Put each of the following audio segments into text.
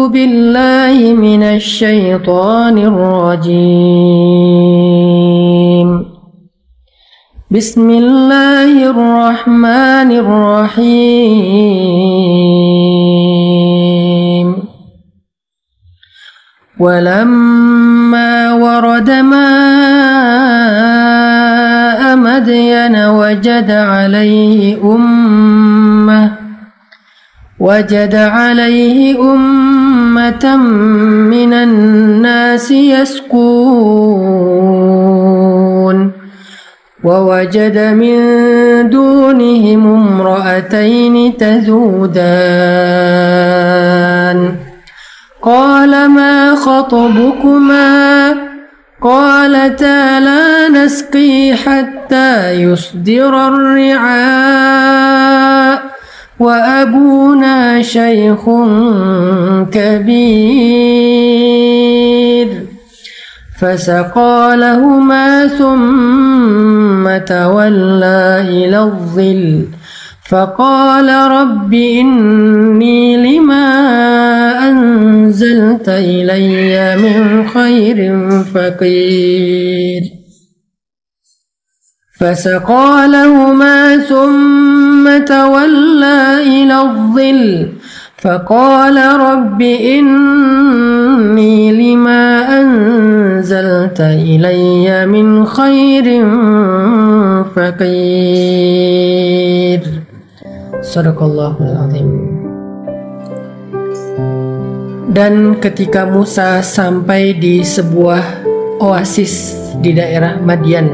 بالله من الشيطان الرجيم بسم الله الرحمن الرحيم ولما ورد ماء مدين وجد عليه أمة من الناس يسقون ووجد من دونهم امرأتين تذودان قال ما خطبكما قالتا لا نسقي حتى يصدر الرعاء وأبونا شيخ كبير فسقى لهما ثم تولى إلى الظل فقال رب إني لما أنزلت إلي من خير فقير فسقى لهما ثم تولى إلى الظل فقال رب إني لما أنزلت إلي من خير فقير Sadaqallahul Azim. Dan ketika Musa sampai di sebuah oasis di daerah Madian,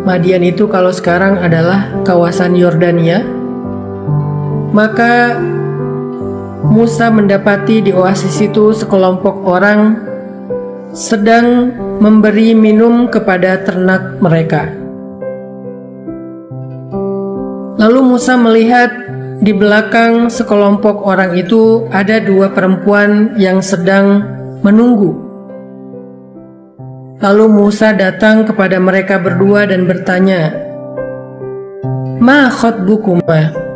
Madian itu kalau sekarang adalah kawasan Yordania, maka Musa mendapati di oasis itu sekelompok orang sedang memberi minum kepada ternak mereka. Lalu Musa melihat di belakang sekelompok orang itu ada dua perempuan yang sedang menunggu. Lalu Musa datang kepada mereka berdua dan bertanya, "Ma khatbukuma?"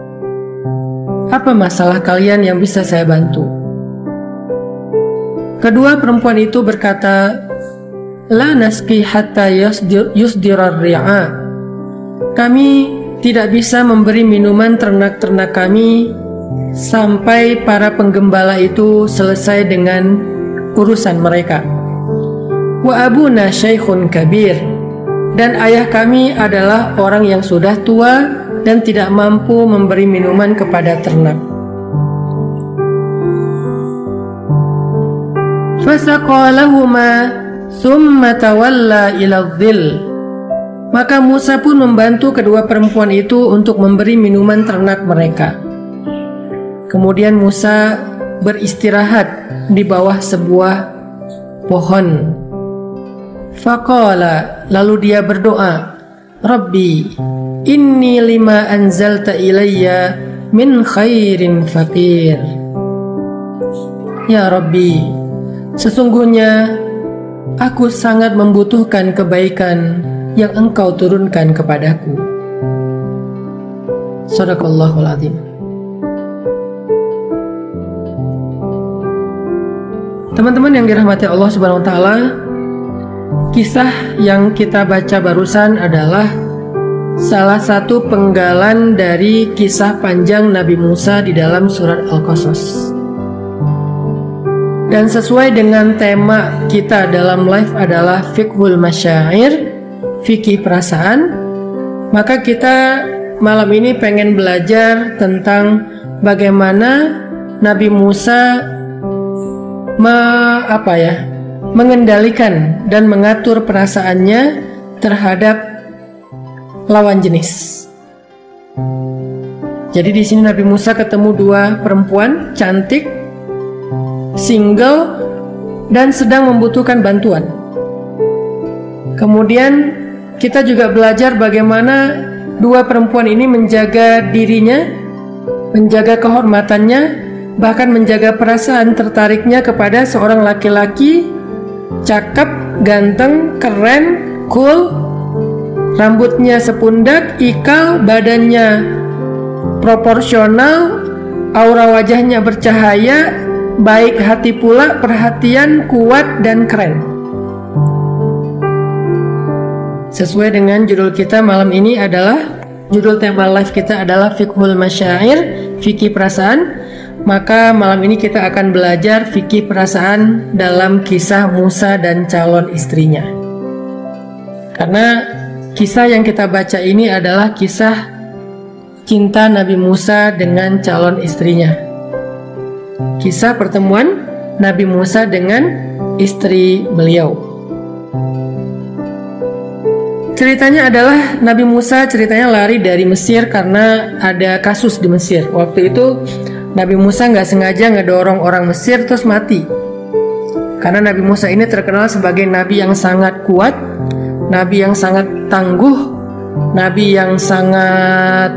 Apa masalah kalian yang bisa saya bantu? Kedua perempuan itu berkata, La nasqi hatta yusdirar ri'a. Kami tidak bisa memberi minuman ternak-ternak kami sampai para penggembala itu selesai dengan urusan mereka. Wa abuna syaikhun kabir. Dan ayah kami adalah orang yang sudah tua dan tidak mampu memberi minuman kepada ternak. Fasaqa lahuma thumma tawalla ila dhil. Maka Musa pun membantu kedua perempuan itu untuk memberi minuman ternak mereka. Kemudian Musa beristirahat di bawah sebuah pohon. Faqala, lalu dia berdoa, Rabbi, inni lima anzalta ilayya min khairin faqir. Ya Rabbi, sesungguhnya aku sangat membutuhkan kebaikan yang Engkau turunkan kepadaku. Shadaqallahul Azim. Teman-teman yang dirahmati Allah Subhanahu wa taala, kisah yang kita baca barusan adalah salah satu penggalan dari kisah panjang Nabi Musa di dalam surat Al-Qasas. Dan sesuai dengan tema kita dalam live adalah fiqhul masyair, fikih perasaan, maka kita malam ini pengen belajar tentang bagaimana Nabi Musa mengendalikan dan mengatur perasaannya terhadap lawan jenis. Jadi di sini Nabi Musa ketemu dua perempuan cantik, single, dan sedang membutuhkan bantuan. Kemudian kita juga belajar bagaimana dua perempuan ini menjaga dirinya, menjaga kehormatannya, bahkan menjaga perasaan tertariknya kepada seorang laki-laki cakep, ganteng, keren, cool, rambutnya sepundak, ikal, badannya proporsional, aura wajahnya bercahaya, baik hati pula, perhatian, kuat, dan keren. Sesuai dengan judul kita malam ini adalah, judul tema live kita adalah Fiqhul Masyair, fikih perasaan. Maka malam ini kita akan belajar fikih perasaan dalam kisah Musa dan calon istrinya. Karena kisah yang kita baca ini adalah kisah cinta Nabi Musa dengan calon istrinya. Kisah pertemuan Nabi Musa dengan istri beliau. Ceritanya adalah Nabi Musa ceritanya lari dari Mesir karena ada kasus di Mesir. Waktu itu Nabi Musa nggak sengaja ngedorong orang Mesir terus mati. Karena Nabi Musa ini terkenal sebagai nabi yang sangat kuat, nabi yang sangat tangguh, nabi yang sangat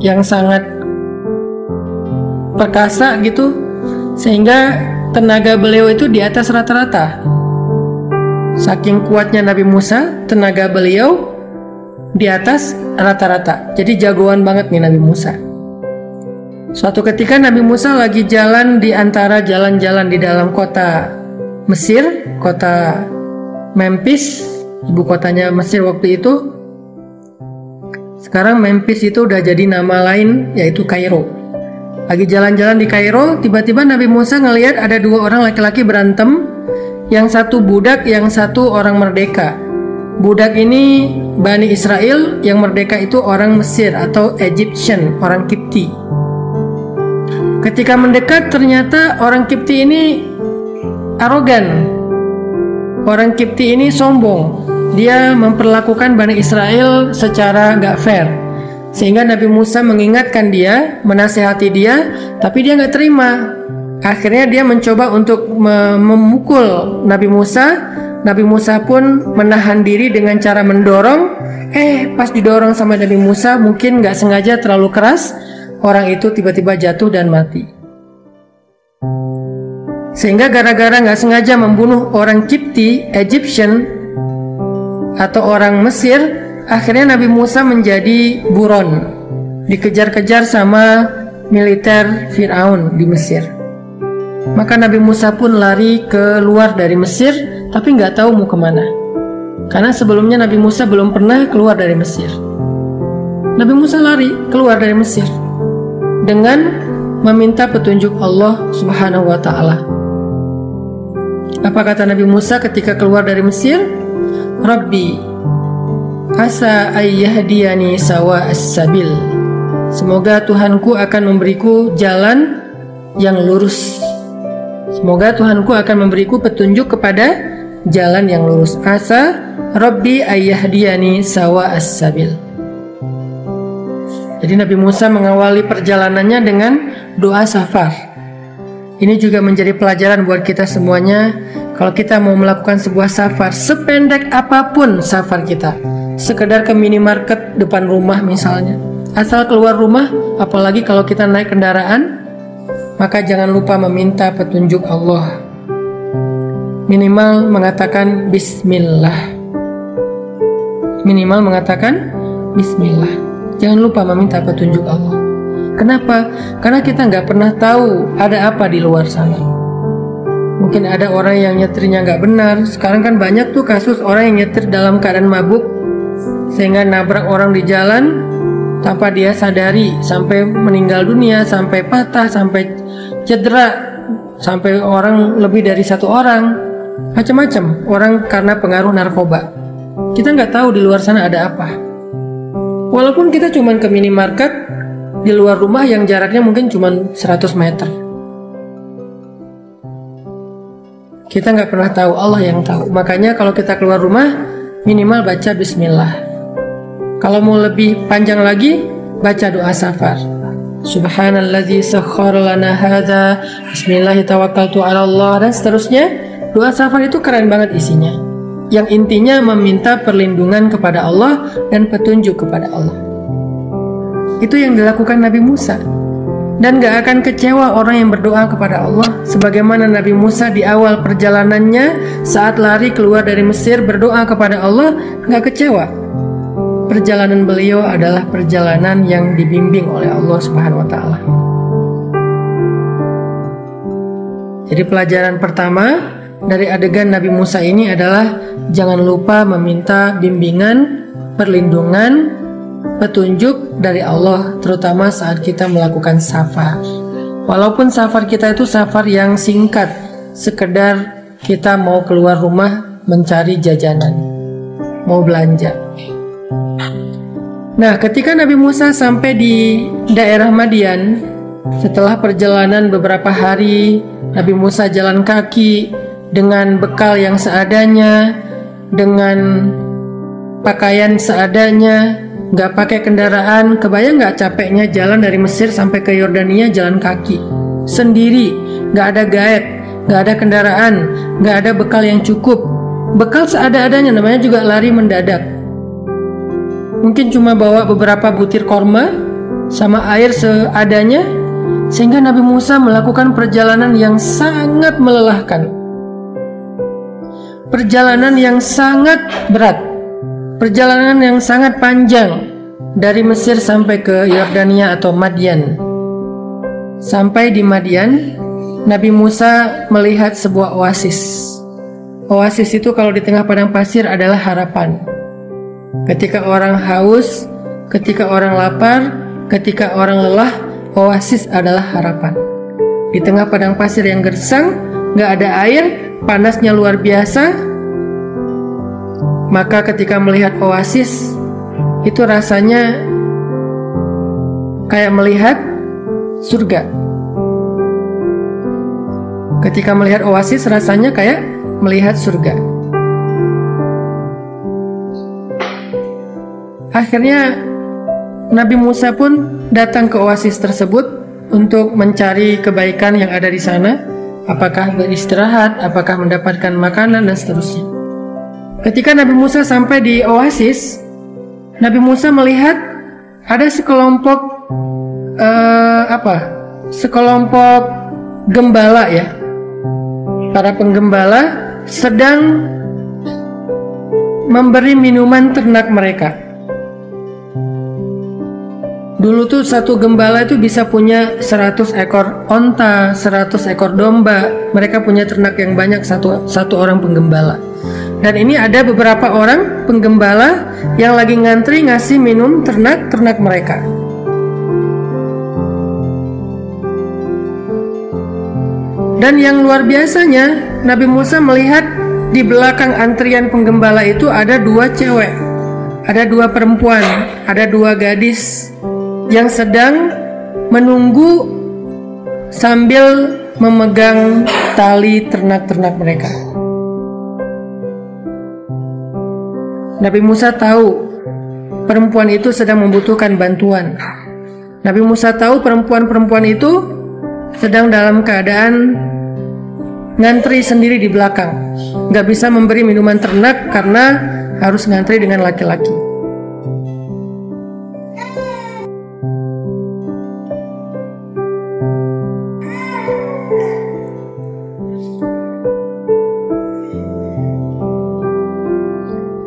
yang sangat perkasa gitu, sehingga tenaga beliau itu di atas rata-rata. Saking kuatnya Nabi Musa, tenaga beliau di atas rata-rata. Jadi jagoan banget nih Nabi Musa. Suatu ketika Nabi Musa lagi jalan di antara jalan-jalan di dalam kota Mesir, kota Memphis, ibu kotanya Mesir waktu itu. Sekarang Memphis itu udah jadi nama lain, yaitu Kairo. Lagi jalan-jalan di Kairo, tiba-tiba Nabi Musa ngelihat ada dua orang laki-laki berantem, yang satu budak, yang satu orang merdeka. Budak ini Bani Israel, yang merdeka itu orang Mesir atau Egyptian, orang Kipti. Ketika mendekat ternyata orang Kipti ini arogan. Orang Kipti ini sombong. Dia memperlakukan Bani Israel secara gak fair. Sehingga Nabi Musa mengingatkan dia, menasihati dia, tapi dia gak terima. Akhirnya dia mencoba untuk memukul Nabi Musa. Nabi Musa pun menahan diri dengan cara mendorong. Pas didorong sama Nabi Musa, mungkin gak sengaja terlalu keras, orang itu tiba-tiba jatuh dan mati. Sehingga gara-gara gak sengaja membunuh orang Kipti, Egyptian, atau orang Mesir, akhirnya Nabi Musa menjadi buron, dikejar-kejar sama militer Fir'aun di Mesir. Maka Nabi Musa pun lari keluar dari Mesir, tapi nggak tahu mau kemana. Karena sebelumnya Nabi Musa belum pernah keluar dari Mesir. Nabi Musa lari keluar dari Mesir dengan meminta petunjuk Allah Subhanahu wa Ta'ala. Apa kata Nabi Musa ketika keluar dari Mesir? Rabbi asa ayyahdiyani sawa as-sabil. Semoga Tuhanku akan memberiku jalan yang lurus. Semoga Tuhanku akan memberiku petunjuk kepada jalan yang lurus. Asa Rabbi ayyahdiyani sawa as-sabil. Jadi Nabi Musa mengawali perjalanannya dengan doa safar. Ini juga menjadi pelajaran buat kita semuanya. Kalau kita mau melakukan sebuah safar, sependek apapun safar kita, sekedar ke minimarket depan rumah misalnya, asal keluar rumah, apalagi kalau kita naik kendaraan, maka jangan lupa meminta petunjuk Allah. Minimal mengatakan bismillah. Minimal mengatakan bismillah. Jangan lupa meminta petunjuk Allah. Kenapa? Karena kita nggak pernah tahu ada apa di luar sana. Mungkin ada orang yang nyetirnya nggak benar. Sekarang kan banyak tuh kasus orang yang nyetir dalam keadaan mabuk, sehingga nabrak orang di jalan tanpa dia sadari, sampai meninggal dunia, sampai patah, sampai cedera, sampai orang lebih dari satu orang. Macam-macam orang karena pengaruh narkoba. Kita nggak tahu di luar sana ada apa. Walaupun kita cuma ke minimarket di luar rumah yang jaraknya mungkin cuma 100 meter. Kita nggak pernah tahu, Allah yang tahu. Makanya kalau kita keluar rumah, minimal baca bismillah. Kalau mau lebih panjang lagi, baca doa safar. Subhanalladzi sakhkhara lana hadza, bismillahi tawakkaltu 'ala Allah, dan seterusnya. Doa safar itu keren banget isinya. Yang intinya meminta perlindungan kepada Allah dan petunjuk kepada Allah. Itu yang dilakukan Nabi Musa. Dan gak akan kecewa orang yang berdoa kepada Allah, sebagaimana Nabi Musa di awal perjalanannya saat lari keluar dari Mesir berdoa kepada Allah, gak kecewa. Perjalanan beliau adalah perjalanan yang dibimbing oleh Allah Subhanahu wa Ta'ala. Jadi pelajaran pertama dari adegan Nabi Musa ini adalah jangan lupa meminta bimbingan, perlindungan, petunjuk dari Allah, terutama saat kita melakukan safar. Walaupun safar kita itu safar yang singkat, sekedar kita mau keluar rumah mencari jajanan, mau belanja. Nah, ketika Nabi Musa sampai di daerah Madian, setelah perjalanan beberapa hari, Nabi Musa jalan kaki dengan bekal yang seadanya, dengan pakaian seadanya, nggak pakai kendaraan. Kebayang nggak capeknya jalan dari Mesir sampai ke Yordania jalan kaki sendiri, nggak ada guide, nggak ada kendaraan, nggak ada bekal yang cukup, bekal seada-adanya, namanya juga lari mendadak. Mungkin cuma bawa beberapa butir korma sama air seadanya, sehingga Nabi Musa melakukan perjalanan yang sangat melelahkan, perjalanan yang sangat berat, perjalanan yang sangat panjang dari Mesir sampai ke Yordania atau Madian. Sampai di Madian, Nabi Musa melihat sebuah oasis. Oasis itu kalau di tengah padang pasir adalah harapan. Ketika orang haus, ketika orang lapar, ketika orang lelah, oasis adalah harapan. Di tengah padang pasir yang gersang, gak ada air, panasnya luar biasa, maka ketika melihat oasis, itu rasanya kayak melihat surga. Ketika melihat oasis, rasanya kayak melihat surga. Akhirnya Nabi Musa pun datang ke oasis tersebut untuk mencari kebaikan yang ada di sana. Apakah beristirahat, apakah mendapatkan makanan, dan seterusnya. Ketika Nabi Musa sampai di oasis, Nabi Musa melihat ada sekelompok sekelompok gembala ya. Para penggembala sedang memberi minuman ternak mereka. Dulu tuh satu gembala itu bisa punya 100 ekor onta, 100 ekor domba. Mereka punya ternak yang banyak, satu orang penggembala. Dan ini ada beberapa orang penggembala yang lagi ngantri ngasih minum ternak mereka. Dan yang luar biasanya, Nabi Musa melihat di belakang antrian penggembala itu ada 2 cewek, ada 2 perempuan, ada 2 gadis yang sedang menunggu sambil memegang tali ternak-ternak mereka. Nabi Musa tahu perempuan itu sedang membutuhkan bantuan. Nabi Musa tahu perempuan-perempuan itu sedang dalam keadaan ngantri sendiri di belakang, nggak bisa memberi minuman ternak karena harus ngantri dengan laki-laki.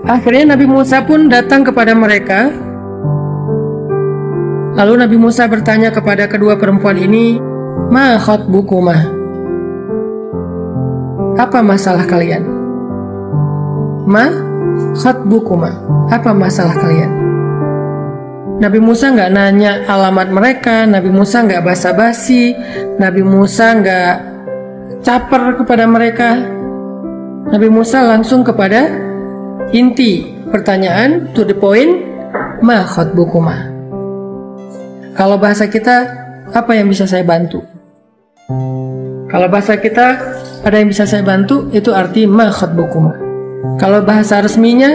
Akhirnya Nabi Musa pun datang kepada mereka. Lalu Nabi Musa bertanya kepada kedua perempuan ini, "Ma khatbukumah?" Apa masalah kalian? Ma khatbukumah? Apa masalah kalian? Nabi Musa nggak nanya alamat mereka, Nabi Musa nggak basa-basi, Nabi Musa nggak caper kepada mereka. Nabi Musa langsung kepada inti pertanyaan, to the point. Ma khatbukumah? Kalau bahasa kita, apa yang bisa saya bantu? Kalau bahasa kita, ada yang bisa saya bantu, itu arti ma khatbukumah. Kalau bahasa resminya,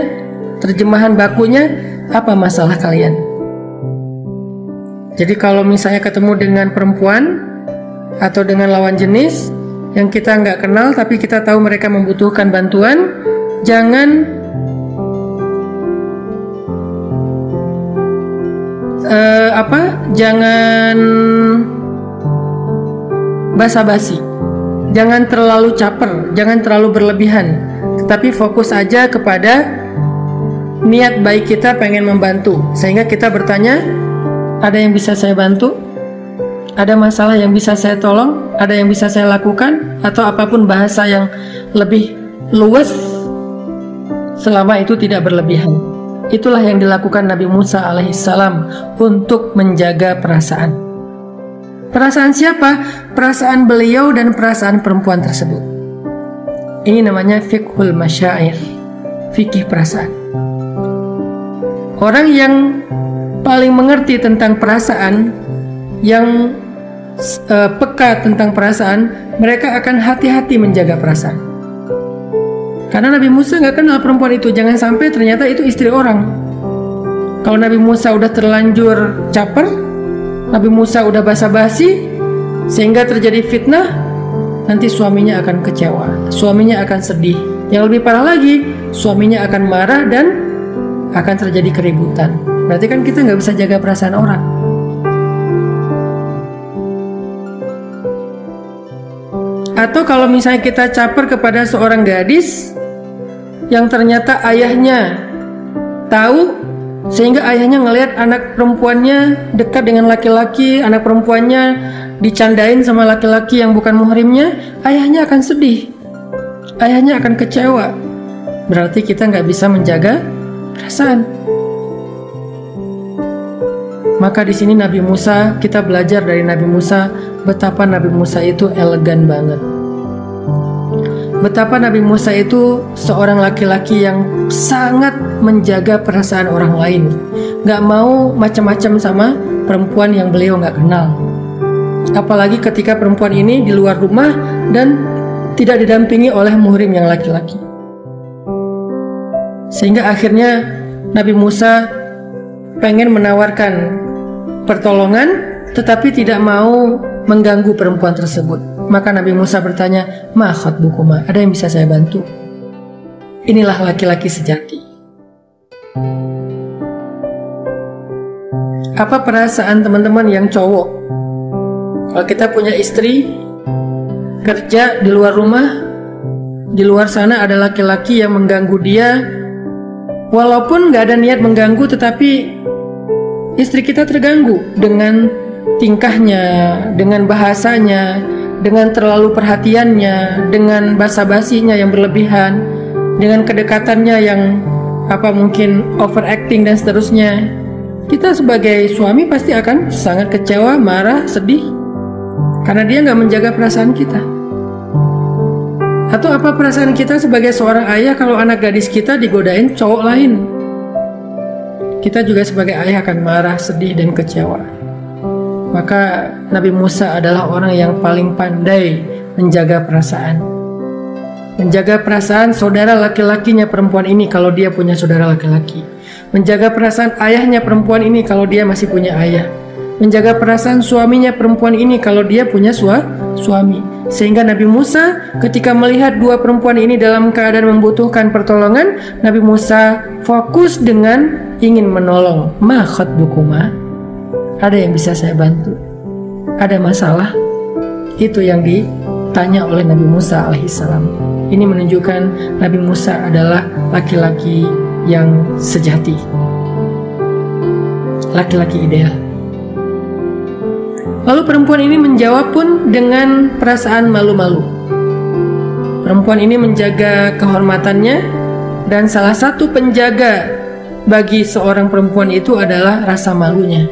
terjemahan bakunya, apa masalah kalian? Jadi kalau misalnya ketemu dengan perempuan atau dengan lawan jenis yang kita nggak kenal tapi kita tahu mereka membutuhkan bantuan, jangan basa-basi. Jangan terlalu caper, jangan terlalu berlebihan, tetapi fokus aja kepada niat baik kita pengen membantu. Sehingga kita bertanya, ada yang bisa saya bantu? Ada masalah yang bisa saya tolong? Ada yang bisa saya lakukan? Atau apapun bahasa yang lebih luas, selama itu tidak berlebihan. Itulah yang dilakukan Nabi Musa alaihissalam untuk menjaga perasaan. Perasaan siapa? Perasaan beliau dan perasaan perempuan tersebut. Ini namanya fiqhul masyair, fikih perasaan. Orang yang paling mengerti tentang perasaan, yang peka tentang perasaan, mereka akan hati-hati menjaga perasaan. Karena Nabi Musa nggak kenal perempuan itu. Jangan sampai ternyata itu istri orang. Kalau Nabi Musa udah terlanjur caper, Nabi Musa udah basa-basi, sehingga terjadi fitnah, nanti suaminya akan kecewa, suaminya akan sedih. Yang lebih parah lagi, suaminya akan marah dan akan terjadi keributan. Berarti kan kita nggak bisa jaga perasaan orang. Atau kalau misalnya kita caper kepada seorang gadis yang ternyata ayahnya tahu, sehingga ayahnya ngelihat anak perempuannya dekat dengan laki-laki, anak perempuannya dicandain sama laki-laki yang bukan muhrimnya, ayahnya akan sedih, ayahnya akan kecewa. Berarti kita nggak bisa menjaga perasaan. Maka di sini Nabi Musa, kita belajar dari Nabi Musa betapa Nabi Musa itu elegan banget. Betapa Nabi Musa itu seorang laki-laki yang sangat menjaga perasaan orang lain. Gak mau macam-macam sama perempuan yang beliau gak kenal. Apalagi ketika perempuan ini di luar rumah dan tidak didampingi oleh muhrim yang laki-laki. Sehingga akhirnya Nabi Musa pengen menawarkan pertolongan, tetapi tidak mau mengganggu perempuan tersebut. Maka Nabi Musa bertanya, "Ma khatbukuma? Ada yang bisa saya bantu?" Inilah laki-laki sejati. Apa perasaan teman-teman yang cowok? Kalau kita punya istri, kerja di luar rumah, di luar sana ada laki-laki yang mengganggu dia, walaupun gak ada niat mengganggu, tetapi istri kita terganggu dengan tingkahnya, dengan bahasanya, dengan terlalu perhatiannya, dengan basa-basinya yang berlebihan, dengan kedekatannya yang mungkin overacting dan seterusnya. Kita sebagai suami pasti akan sangat kecewa, marah, sedih, karena dia nggak menjaga perasaan kita. Atau apa perasaan kita sebagai seorang ayah kalau anak gadis kita digodain cowok lain? Kita juga sebagai ayah akan marah, sedih, dan kecewa. Maka Nabi Musa adalah orang yang paling pandai menjaga perasaan. Menjaga perasaan saudara laki-lakinya perempuan ini kalau dia punya saudara laki-laki. Menjaga perasaan ayahnya perempuan ini kalau dia masih punya ayah. Menjaga perasaan suaminya perempuan ini kalau dia punya suami. Sehingga Nabi Musa ketika melihat dua perempuan ini dalam keadaan membutuhkan pertolongan, Nabi Musa fokus dengan ingin menolong. Ma khatbukuma? Ada yang bisa saya bantu? Ada masalah? Itu yang ditanya oleh Nabi Musa alaihissalam. Ini menunjukkan Nabi Musa adalah laki-laki yang sejati, laki-laki ideal. Lalu perempuan ini menjawab pun dengan perasaan malu-malu. Perempuan ini menjaga kehormatannya, dan salah satu penjaga bagi seorang perempuan itu adalah rasa malunya.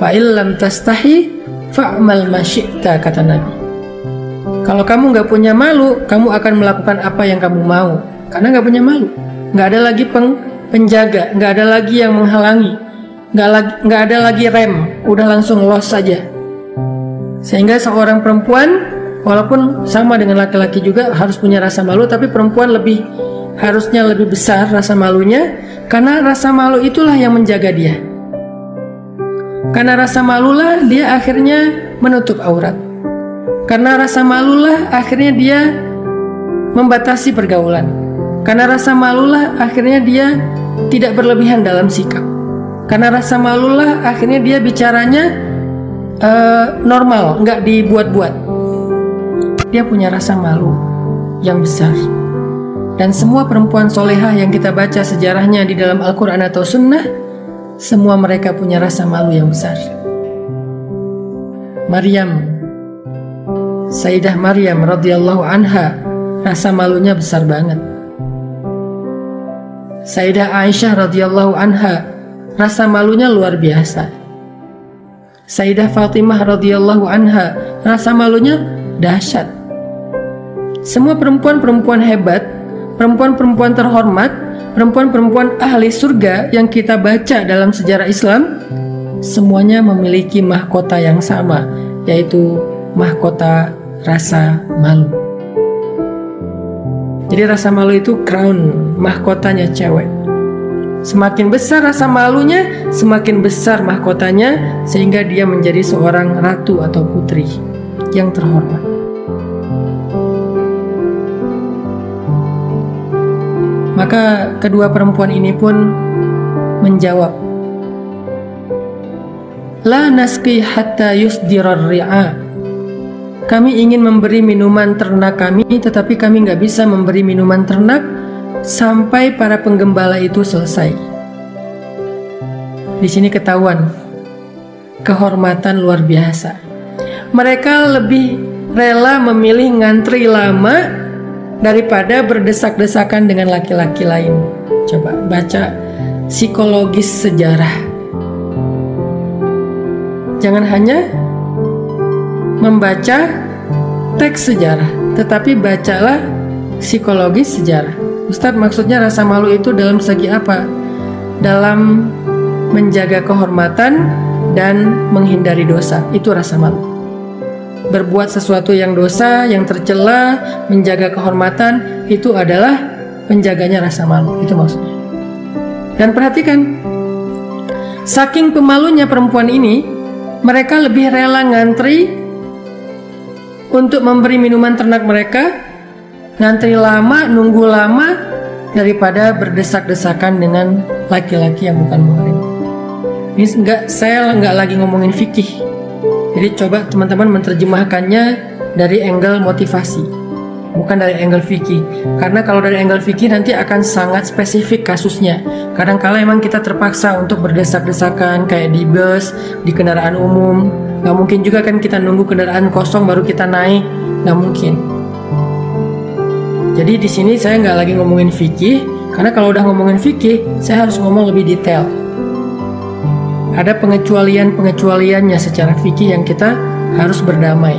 Fa'il lam tastahi fa'mal ma syi'ta, kata Nabi. Kalau kamu gak punya malu, kamu akan melakukan apa yang kamu mau. Karena gak punya malu. Gak ada lagi penjaga, gak ada lagi yang menghalangi, gak ada lagi rem, udah langsung los saja. Sehingga seorang perempuan, walaupun sama dengan laki-laki juga harus punya rasa malu, tapi perempuan harusnya lebih besar rasa malunya, karena rasa malu itulah yang menjaga dia. Karena rasa malulah dia akhirnya menutup aurat. Karena rasa malulah akhirnya dia membatasi pergaulan. Karena rasa malulah akhirnya dia tidak berlebihan dalam sikap. Karena rasa malulah akhirnya dia bicaranya normal, nggak dibuat-buat. Dia punya rasa malu yang besar. Dan semua perempuan solehah yang kita baca sejarahnya di dalam Al-Quran atau Sunnah, semua mereka punya rasa malu yang besar. Maryam, Sayyidah Maryam radhiyallahu anha, rasa malunya besar banget. Sayyidah Aisyah radhiyallahu anha, rasa malunya luar biasa. Sayyidah Fatimah radhiyallahu anha, rasa malunya dahsyat. Semua perempuan-perempuan hebat, perempuan-perempuan terhormat, perempuan-perempuan ahli surga yang kita baca dalam sejarah Islam, semuanya memiliki mahkota yang sama, yaitu mahkota rasa malu. Jadi rasa malu itu crown, mahkotanya cewek. Semakin besar rasa malunya, semakin besar mahkotanya, sehingga dia menjadi seorang ratu atau putri yang terhormat. Maka kedua perempuan ini pun menjawab, La nasqi hatta yusdirar ri'a. Kami ingin memberi minuman ternak kami, tetapi kami nggak bisa memberi minuman ternak sampai para penggembala itu selesai. Di sini ketahuan kehormatan luar biasa. Mereka lebih rela memilih ngantri lama daripada berdesak-desakan dengan laki-laki lain. Coba baca psikologis sejarah. Jangan hanya membaca teks sejarah, tetapi bacalah psikologis sejarah. Ustadz, maksudnya rasa malu itu dalam segi apa? Dalam menjaga kehormatan dan menghindari dosa. Itu rasa malu. Berbuat sesuatu yang dosa, yang tercela, menjaga kehormatan, itu adalah penjaganya rasa malu. Itu maksudnya. Dan perhatikan, saking pemalunya perempuan ini, mereka lebih rela ngantri untuk memberi minuman ternak mereka, ngantri lama, nunggu lama, daripada berdesak-desakan dengan laki-laki yang bukan muhrim. Ini saya nggak lagi ngomongin fikih. Jadi coba teman-teman menerjemahkannya dari angle motivasi, bukan dari angle fikih. Karena kalau dari angle fikih nanti akan sangat spesifik kasusnya. Kadang-kala emang kita terpaksa untuk berdesak-desakan kayak di bus, di kendaraan umum. Gak mungkin juga kan kita nunggu kendaraan kosong baru kita naik, gak mungkin. Jadi di sini saya nggak lagi ngomongin fikih, karena kalau udah ngomongin fikih, saya harus ngomong lebih detail. Ada pengecualian-pengecualiannya secara fikih yang kita harus berdamai.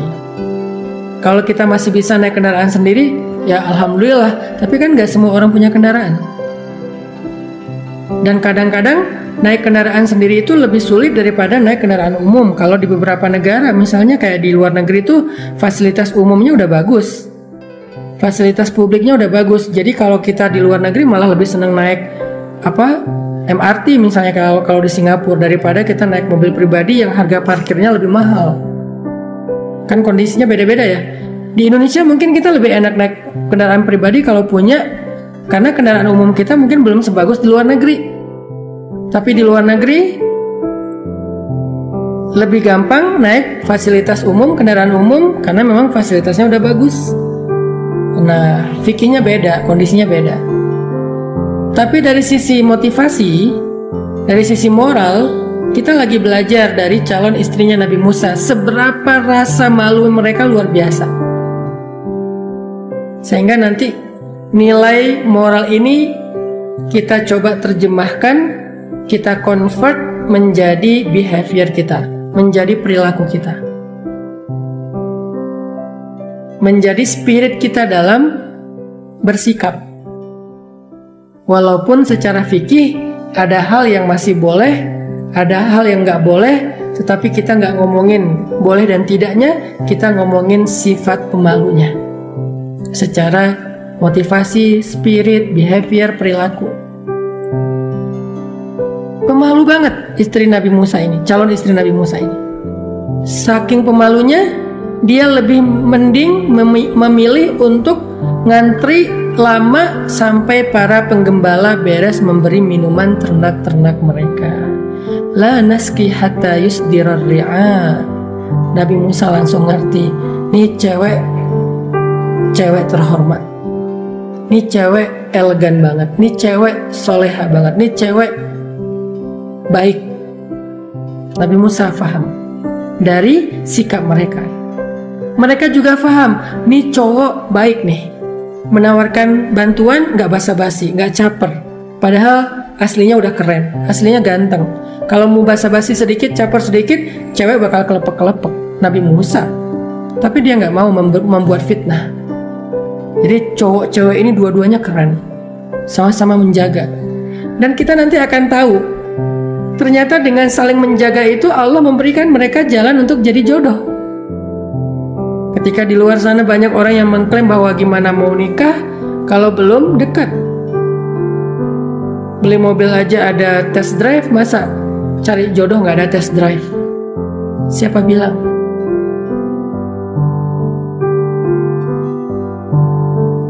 Kalau kita masih bisa naik kendaraan sendiri, ya alhamdulillah. Tapi kan nggak semua orang punya kendaraan. Dan kadang-kadang naik kendaraan sendiri itu lebih sulit daripada naik kendaraan umum. Kalau di beberapa negara, misalnya kayak di luar negeri itu fasilitas umumnya udah bagus, fasilitas publiknya udah bagus. Jadi kalau kita di luar negeri malah lebih senang naik MRT misalnya kalau di Singapura daripada kita naik mobil pribadi yang harga parkirnya lebih mahal. Kan kondisinya beda-beda ya. Di Indonesia mungkin kita lebih enak naik kendaraan pribadi kalau punya, karena kendaraan umum kita mungkin belum sebagus di luar negeri. Tapi di luar negeri lebih gampang naik fasilitas umum, kendaraan umum, karena memang fasilitasnya udah bagus. Nah, fikihnya beda, kondisinya beda. Tapi dari sisi motivasi, dari sisi moral, kita lagi belajar dari calon istrinya Nabi Musa. Seberapa rasa malu mereka luar biasa. Sehingga nanti nilai moral ini kita coba terjemahkan, kita convert menjadi behavior kita, menjadi perilaku kita, menjadi spirit kita dalam bersikap. Walaupun secara fikih ada hal yang masih boleh, ada hal yang nggak boleh, tetapi kita nggak ngomongin boleh dan tidaknya, kita ngomongin sifat pemalunya. Secara motivasi, spirit, behavior, perilaku. Pemalu banget istri Nabi Musa ini, calon istri Nabi Musa ini. Saking pemalunya, dia lebih mending memilih untuk ngantri lama sampai para penggembala beres memberi minuman ternak-ternak mereka. La nasqi hatta yusdirar ri'a. Nabi Musa langsung ngerti, nih cewek terhormat, nih cewek elegan banget, nih cewek soleha banget, nih cewek baik. Nabi Musa paham dari sikap mereka. Mereka juga paham, nih cowok baik nih, menawarkan bantuan gak basa-basi, gak caper. Padahal aslinya udah keren, aslinya ganteng. Kalau mau basa-basi sedikit, caper sedikit, cewek bakal kelepek-kelepek. Nabi Musa, tapi dia gak mau membuat fitnah. Jadi cowok cewek ini dua-duanya keren, sama-sama menjaga. Dan kita nanti akan tahu, ternyata dengan saling menjaga itu Allah memberikan mereka jalan untuk jadi jodoh. Ketika di luar sana banyak orang yang mengklaim bahwa gimana mau nikah kalau belum dekat. Beli mobil aja ada test drive, masa cari jodoh nggak ada test drive? Siapa bilang?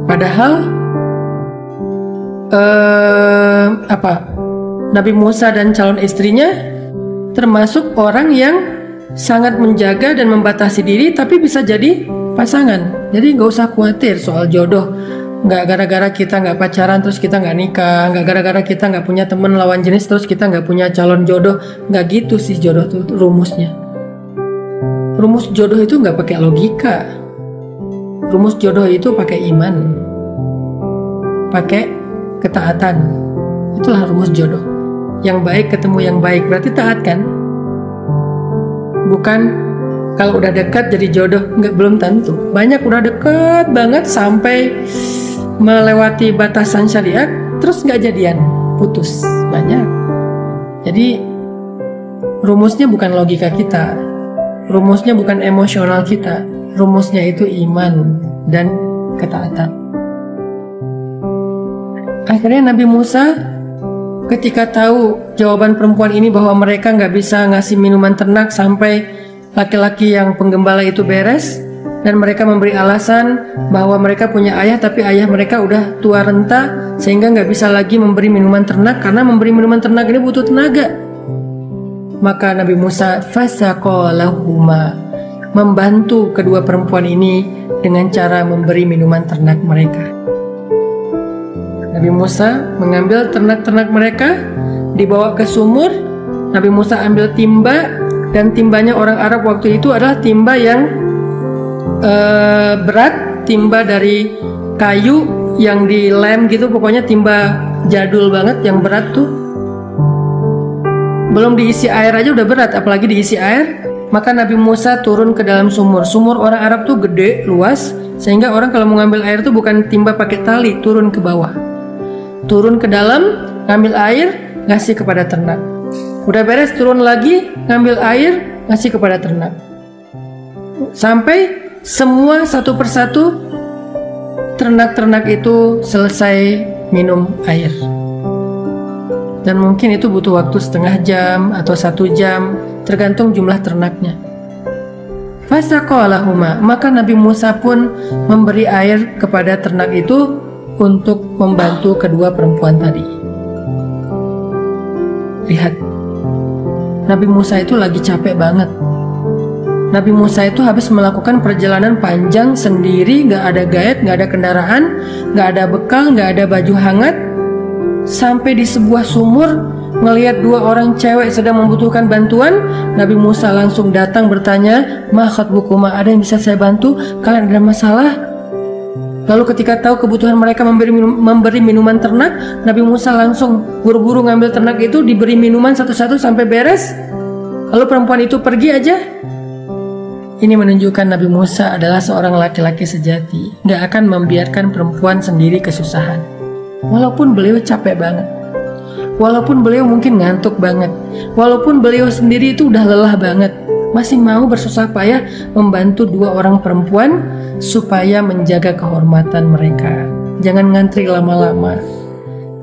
Padahal Nabi Musa dan calon istrinya termasuk orang yang sangat menjaga dan membatasi diri, tapi bisa jadi pasangan. Jadi nggak usah khawatir soal jodoh. Nggak gara-gara kita nggak pacaran terus kita nggak nikah, nggak gara-gara kita nggak punya teman lawan jenis terus kita nggak punya calon jodoh. Nggak gitu sih jodoh tuh rumusnya. Rumus jodoh itu nggak pakai logika. Rumus jodoh itu pakai iman, pakai ketaatan. Itulah rumus jodoh. Yang baik ketemu yang baik, berarti taat kan? Bukan kalau udah dekat jadi jodoh, belum tentu. Banyak udah dekat banget sampai melewati batasan syariat, terus nggak jadian, putus, banyak. Jadi rumusnya bukan logika kita, rumusnya bukan emosional kita, rumusnya itu iman dan ketaatan. Akhirnya Nabi Musa ketika tahu jawaban perempuan ini bahwa mereka nggak bisa ngasih minuman ternak sampai laki-laki yang penggembala itu beres, dan mereka memberi alasan bahwa mereka punya ayah tapi ayah mereka udah tua renta sehingga nggak bisa lagi memberi minuman ternak, karena memberi minuman ternak ini butuh tenaga. Maka Nabi Musa fasaqalahuma, membantu kedua perempuan ini dengan cara memberi minuman ternak mereka. Nabi Musa mengambil ternak-ternak mereka, dibawa ke sumur. Nabi Musa ambil timba, dan timbanya orang Arab waktu itu adalah timba yang berat, timba dari kayu yang dilem gitu, pokoknya timba jadul banget yang berat tuh. Belum diisi air aja udah berat, apalagi diisi air. Maka Nabi Musa turun ke dalam sumur. Sumur orang Arab tuh gede, luas, sehingga orang kalau mau ngambil air tuh bukan timba pakai tali, turun ke bawah. Turun ke dalam, ngambil air, ngasih kepada ternak. Udah beres, turun lagi, ngambil air, ngasih kepada ternak. Sampai semua satu persatu ternak-ternak itu selesai minum air. Dan mungkin itu butuh waktu setengah jam atau 1 jam, tergantung jumlah ternaknya. Fasaqalahuma, maka Nabi Musa pun memberi air kepada ternak itu untuk membantu kedua perempuan tadi. Lihat, Nabi Musa itu lagi capek banget. Nabi Musa itu habis melakukan perjalanan panjang sendiri, gak ada guide, gak ada kendaraan, gak ada bekal, gak ada baju hangat. Sampai di sebuah sumur, ngelihat 2 orang cewek sedang membutuhkan bantuan. Nabi Musa langsung datang bertanya, "Ma khatbukuma, ada yang bisa saya bantu? Kalian ada masalah?" Lalu ketika tahu kebutuhan mereka memberi minuman ternak, Nabi Musa langsung buru-buru ngambil ternak itu, diberi minuman satu-satu sampai beres. Lalu perempuan itu pergi aja. Ini menunjukkan Nabi Musa adalah seorang laki-laki sejati, gak akan membiarkan perempuan sendiri kesusahan. Walaupun beliau capek banget, walaupun beliau mungkin ngantuk banget, walaupun beliau sendiri itu udah lelah banget, masih mau bersusah payah membantu 2 orang perempuan supaya menjaga kehormatan mereka. Jangan ngantri lama-lama,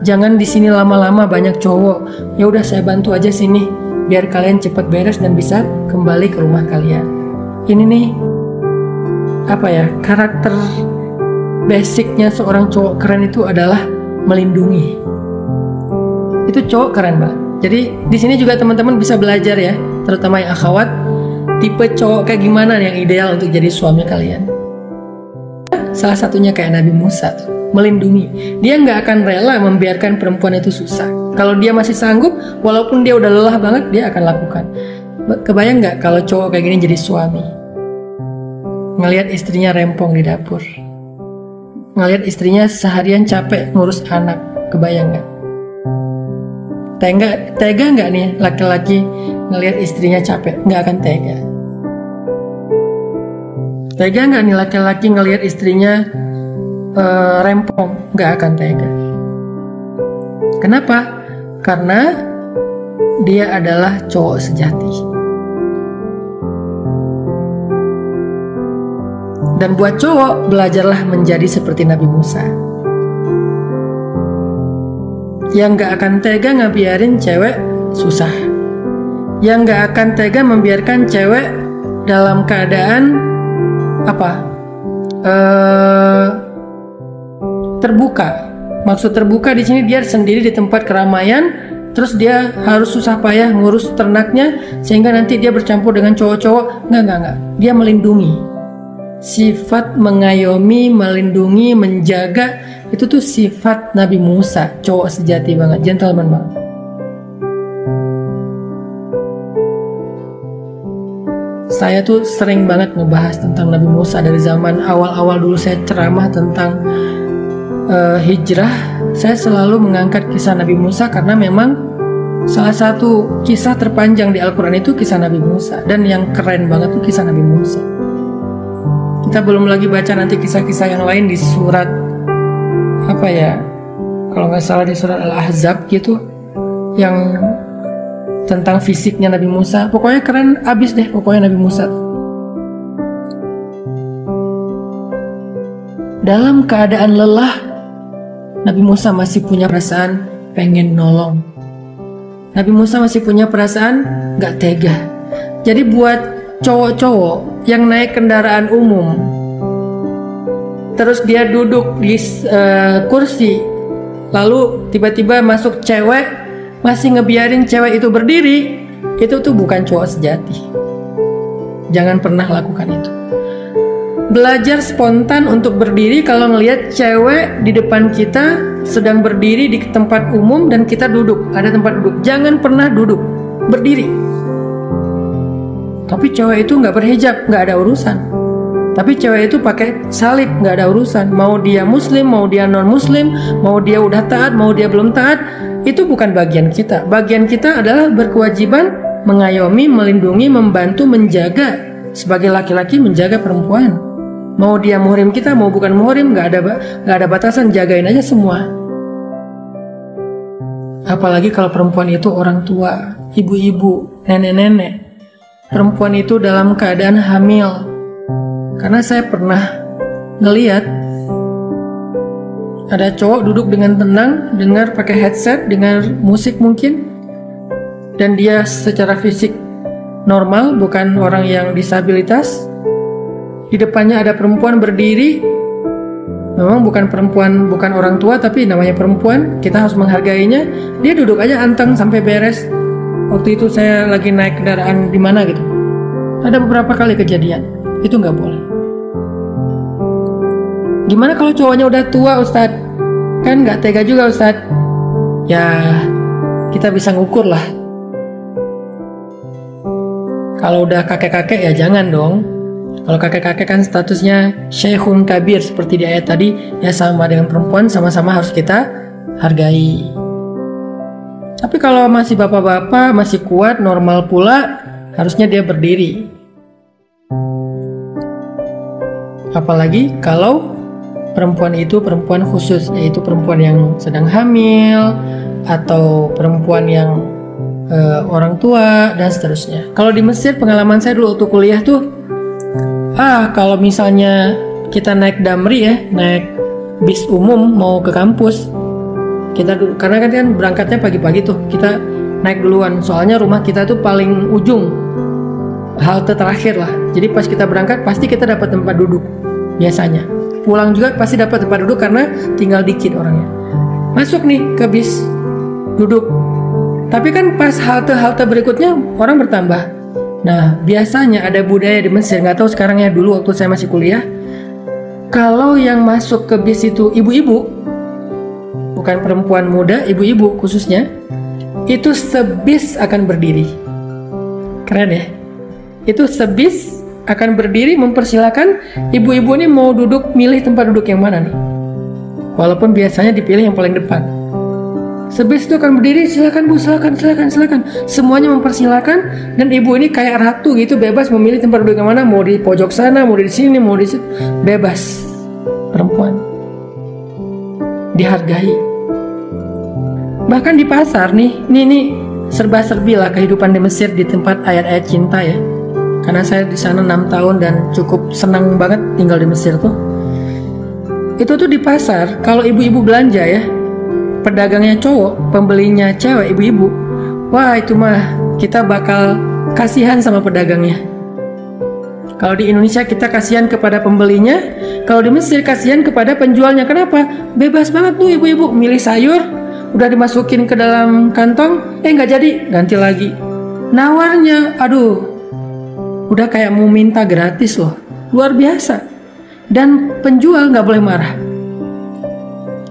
jangan di sini lama-lama banyak cowok. Ya udah saya bantu aja sini, biar kalian cepat beres dan bisa kembali ke rumah kalian. Ini nih karakter basicnya seorang cowok keren itu adalah melindungi. Itu cowok keren banget. Jadi di sini juga teman-teman bisa belajar ya, terutama yang akhwat. tipe cowok kayak gimana yang ideal untuk jadi suami kalian? Salah satunya kayak Nabi Musa tuh, melindungi. Dia nggak akan rela membiarkan perempuan itu susah. Kalau dia masih sanggup, walaupun dia udah lelah banget, dia akan lakukan. Kebayang nggak kalau cowok kayak gini jadi suami? Ngelihat istrinya rempong di dapur, ngelihat istrinya seharian capek ngurus anak, kebayang nggak? Tega nggak nih laki-laki ngelihat istrinya capek? Nggak akan tega. Tega nggak nih laki-laki ngelihat istrinya rempong? Nggak akan tega. Kenapa? Karena dia adalah cowok sejati. Dan buat cowok, belajarlah menjadi seperti Nabi Musa, yang gak akan tega ngebiarin cewek susah, yang gak akan tega membiarkan cewek dalam keadaan terbuka. Maksud terbuka di sini dia sendiri di tempat keramaian, terus dia harus susah payah ngurus ternaknya sehingga nanti dia bercampur dengan cowok-cowok. Nggak. Dia melindungi. Sifat mengayomi, melindungi, menjaga, itu tuh sifat Nabi Musa, cowok sejati banget, gentleman banget. Saya tuh sering banget ngebahas tentang Nabi Musa dari zaman awal-awal dulu saya ceramah tentang hijrah. Saya selalu mengangkat kisah Nabi Musa karena memang salah satu kisah terpanjang di Al-Quran itu kisah Nabi Musa. Dan yang keren banget tuh kisah Nabi Musa. Kita belum lagi baca nanti kisah-kisah yang lain di surat kalau nggak salah di surat Al-Ahzab gitu, yang tentang fisiknya Nabi Musa. Pokoknya keren abis deh pokoknya Nabi Musa. Dalam keadaan lelah, Nabi Musa masih punya perasaan pengen nolong. Nabi Musa masih punya perasaan gak tega. Jadi buat cowok-cowok yang naik kendaraan umum, terus dia duduk di kursi, lalu tiba-tiba masuk cewek, masih ngebiarin cewek itu berdiri, itu tuh bukan cowok sejati. Jangan pernah lakukan itu. Belajar spontan untuk berdiri kalau ngelihat cewek di depan kita sedang berdiri di tempat umum dan kita duduk, ada tempat duduk. Jangan pernah duduk, berdiri. Tapi cewek itu nggak berhijab, nggak ada urusan. Tapi cewek itu pakai salib, nggak ada urusan. Mau dia muslim, mau dia non muslim, mau dia udah taat, mau dia belum taat, itu bukan bagian kita. Bagian kita adalah berkewajiban mengayomi, melindungi, membantu, menjaga. Sebagai laki-laki menjaga perempuan. Mau dia muhrim kita, mau bukan muhrim, nggak ada batasan, jagain aja semua. Apalagi kalau perempuan itu orang tua, ibu-ibu, nenek-nenek. Perempuan itu dalam keadaan hamil. Karena saya pernah ngeliat ada cowok duduk dengan tenang, dengar pakai headset, dengar musik mungkin, dan dia secara fisik normal, bukan orang yang disabilitas. Di depannya ada perempuan berdiri. Memang bukan perempuan, bukan orang tua, tapi namanya perempuan, kita harus menghargainya. Dia duduk aja anteng sampai beres. Waktu itu saya lagi naik kendaraan di mana gitu. Ada beberapa kali kejadian. Itu nggak boleh. Gimana kalau cowoknya udah tua, Ustadz? Kan nggak tega juga, Ustadz. Ya, kita bisa ngukur lah. Kalau udah kakek-kakek ya jangan dong. Kalau kakek-kakek kan statusnya syekhun kabir seperti di ayat tadi, ya sama dengan perempuan, sama-sama harus kita hargai. Tapi kalau masih bapak-bapak, masih kuat, normal pula, harusnya dia berdiri. Apalagi kalau perempuan itu perempuan khusus, yaitu perempuan yang sedang hamil, atau perempuan yang orang tua, dan seterusnya. Kalau di Mesir, pengalaman saya dulu waktu kuliah tuh, kalau misalnya kita naik damri ya, naik bis umum mau ke kampus, kita karena kan berangkatnya pagi-pagi tuh, kita naik duluan. Soalnya rumah kita tuh paling ujung, halte terakhir lah. Jadi pas kita berangkat pasti kita dapat tempat duduk biasanya. Pulang juga pasti dapat tempat duduk karena tinggal dikit orangnya. Masuk nih ke bis, duduk. Tapi kan pas halte-halte berikutnya orang bertambah. Nah, biasanya ada budaya di Mesir, nggak tahu sekarang ya, dulu waktu saya masih kuliah, kalau yang masuk ke bis itu ibu-ibu, bukan perempuan muda, ibu-ibu khususnya, itu sebis akan berdiri. Keren ya? Itu sebis akan berdiri mempersilahkan ibu-ibu ini mau duduk, milih tempat duduk yang mana nih. Walaupun biasanya dipilih yang paling depan. Sebis itu akan berdiri, silakan bu, silakan. Semuanya mempersilahkan, dan ibu ini kayak ratu gitu, bebas memilih tempat duduk yang mana, mau di pojok sana, mau di sini, mau di situ, bebas. Perempuan dihargai. Bahkan di pasar nih serba-serbi lah kehidupan di Mesir di tempat ayat-ayat cinta ya. Karena saya di sana 6 tahun dan cukup senang banget tinggal di Mesir tuh. Itu tuh di pasar, kalau ibu-ibu belanja ya, pedagangnya cowok, pembelinya cewek, ibu-ibu, wah itu mah kita bakal kasihan sama pedagangnya. Kalau di Indonesia kita kasihan kepada pembelinya, kalau di Mesir kasihan kepada penjualnya. Kenapa? Bebas banget tuh ibu-ibu, milih sayur, udah dimasukin ke dalam kantong, nggak jadi, ganti lagi. Nawarnya, aduh, udah kayak mau minta gratis loh, luar biasa. Dan penjual nggak boleh marah.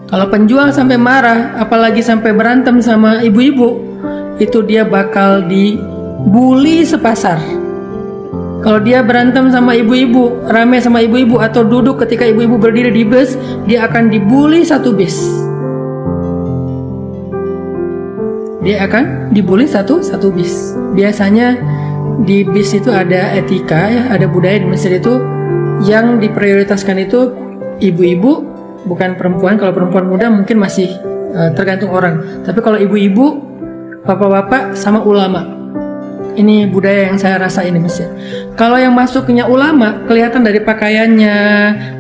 Kalau penjual sampai marah, apalagi sampai berantem sama ibu-ibu, itu dia bakal dibully sepasar. Kalau dia berantem sama ibu-ibu, rame sama ibu-ibu, atau duduk ketika ibu-ibu berdiri di bus, dia akan dibully satu bis. Dia akan dibully satu bis. Biasanya di bis itu ada etika ya, ada budaya di Mesir itu yang diprioritaskan itu ibu-ibu, bukan perempuan. Kalau perempuan muda mungkin masih tergantung orang. Tapi kalau ibu-ibu, bapak-bapak, sama ulama. Ini budaya yang saya rasain di Mesir. Kalau yang masuknya ulama, kelihatan dari pakaiannya,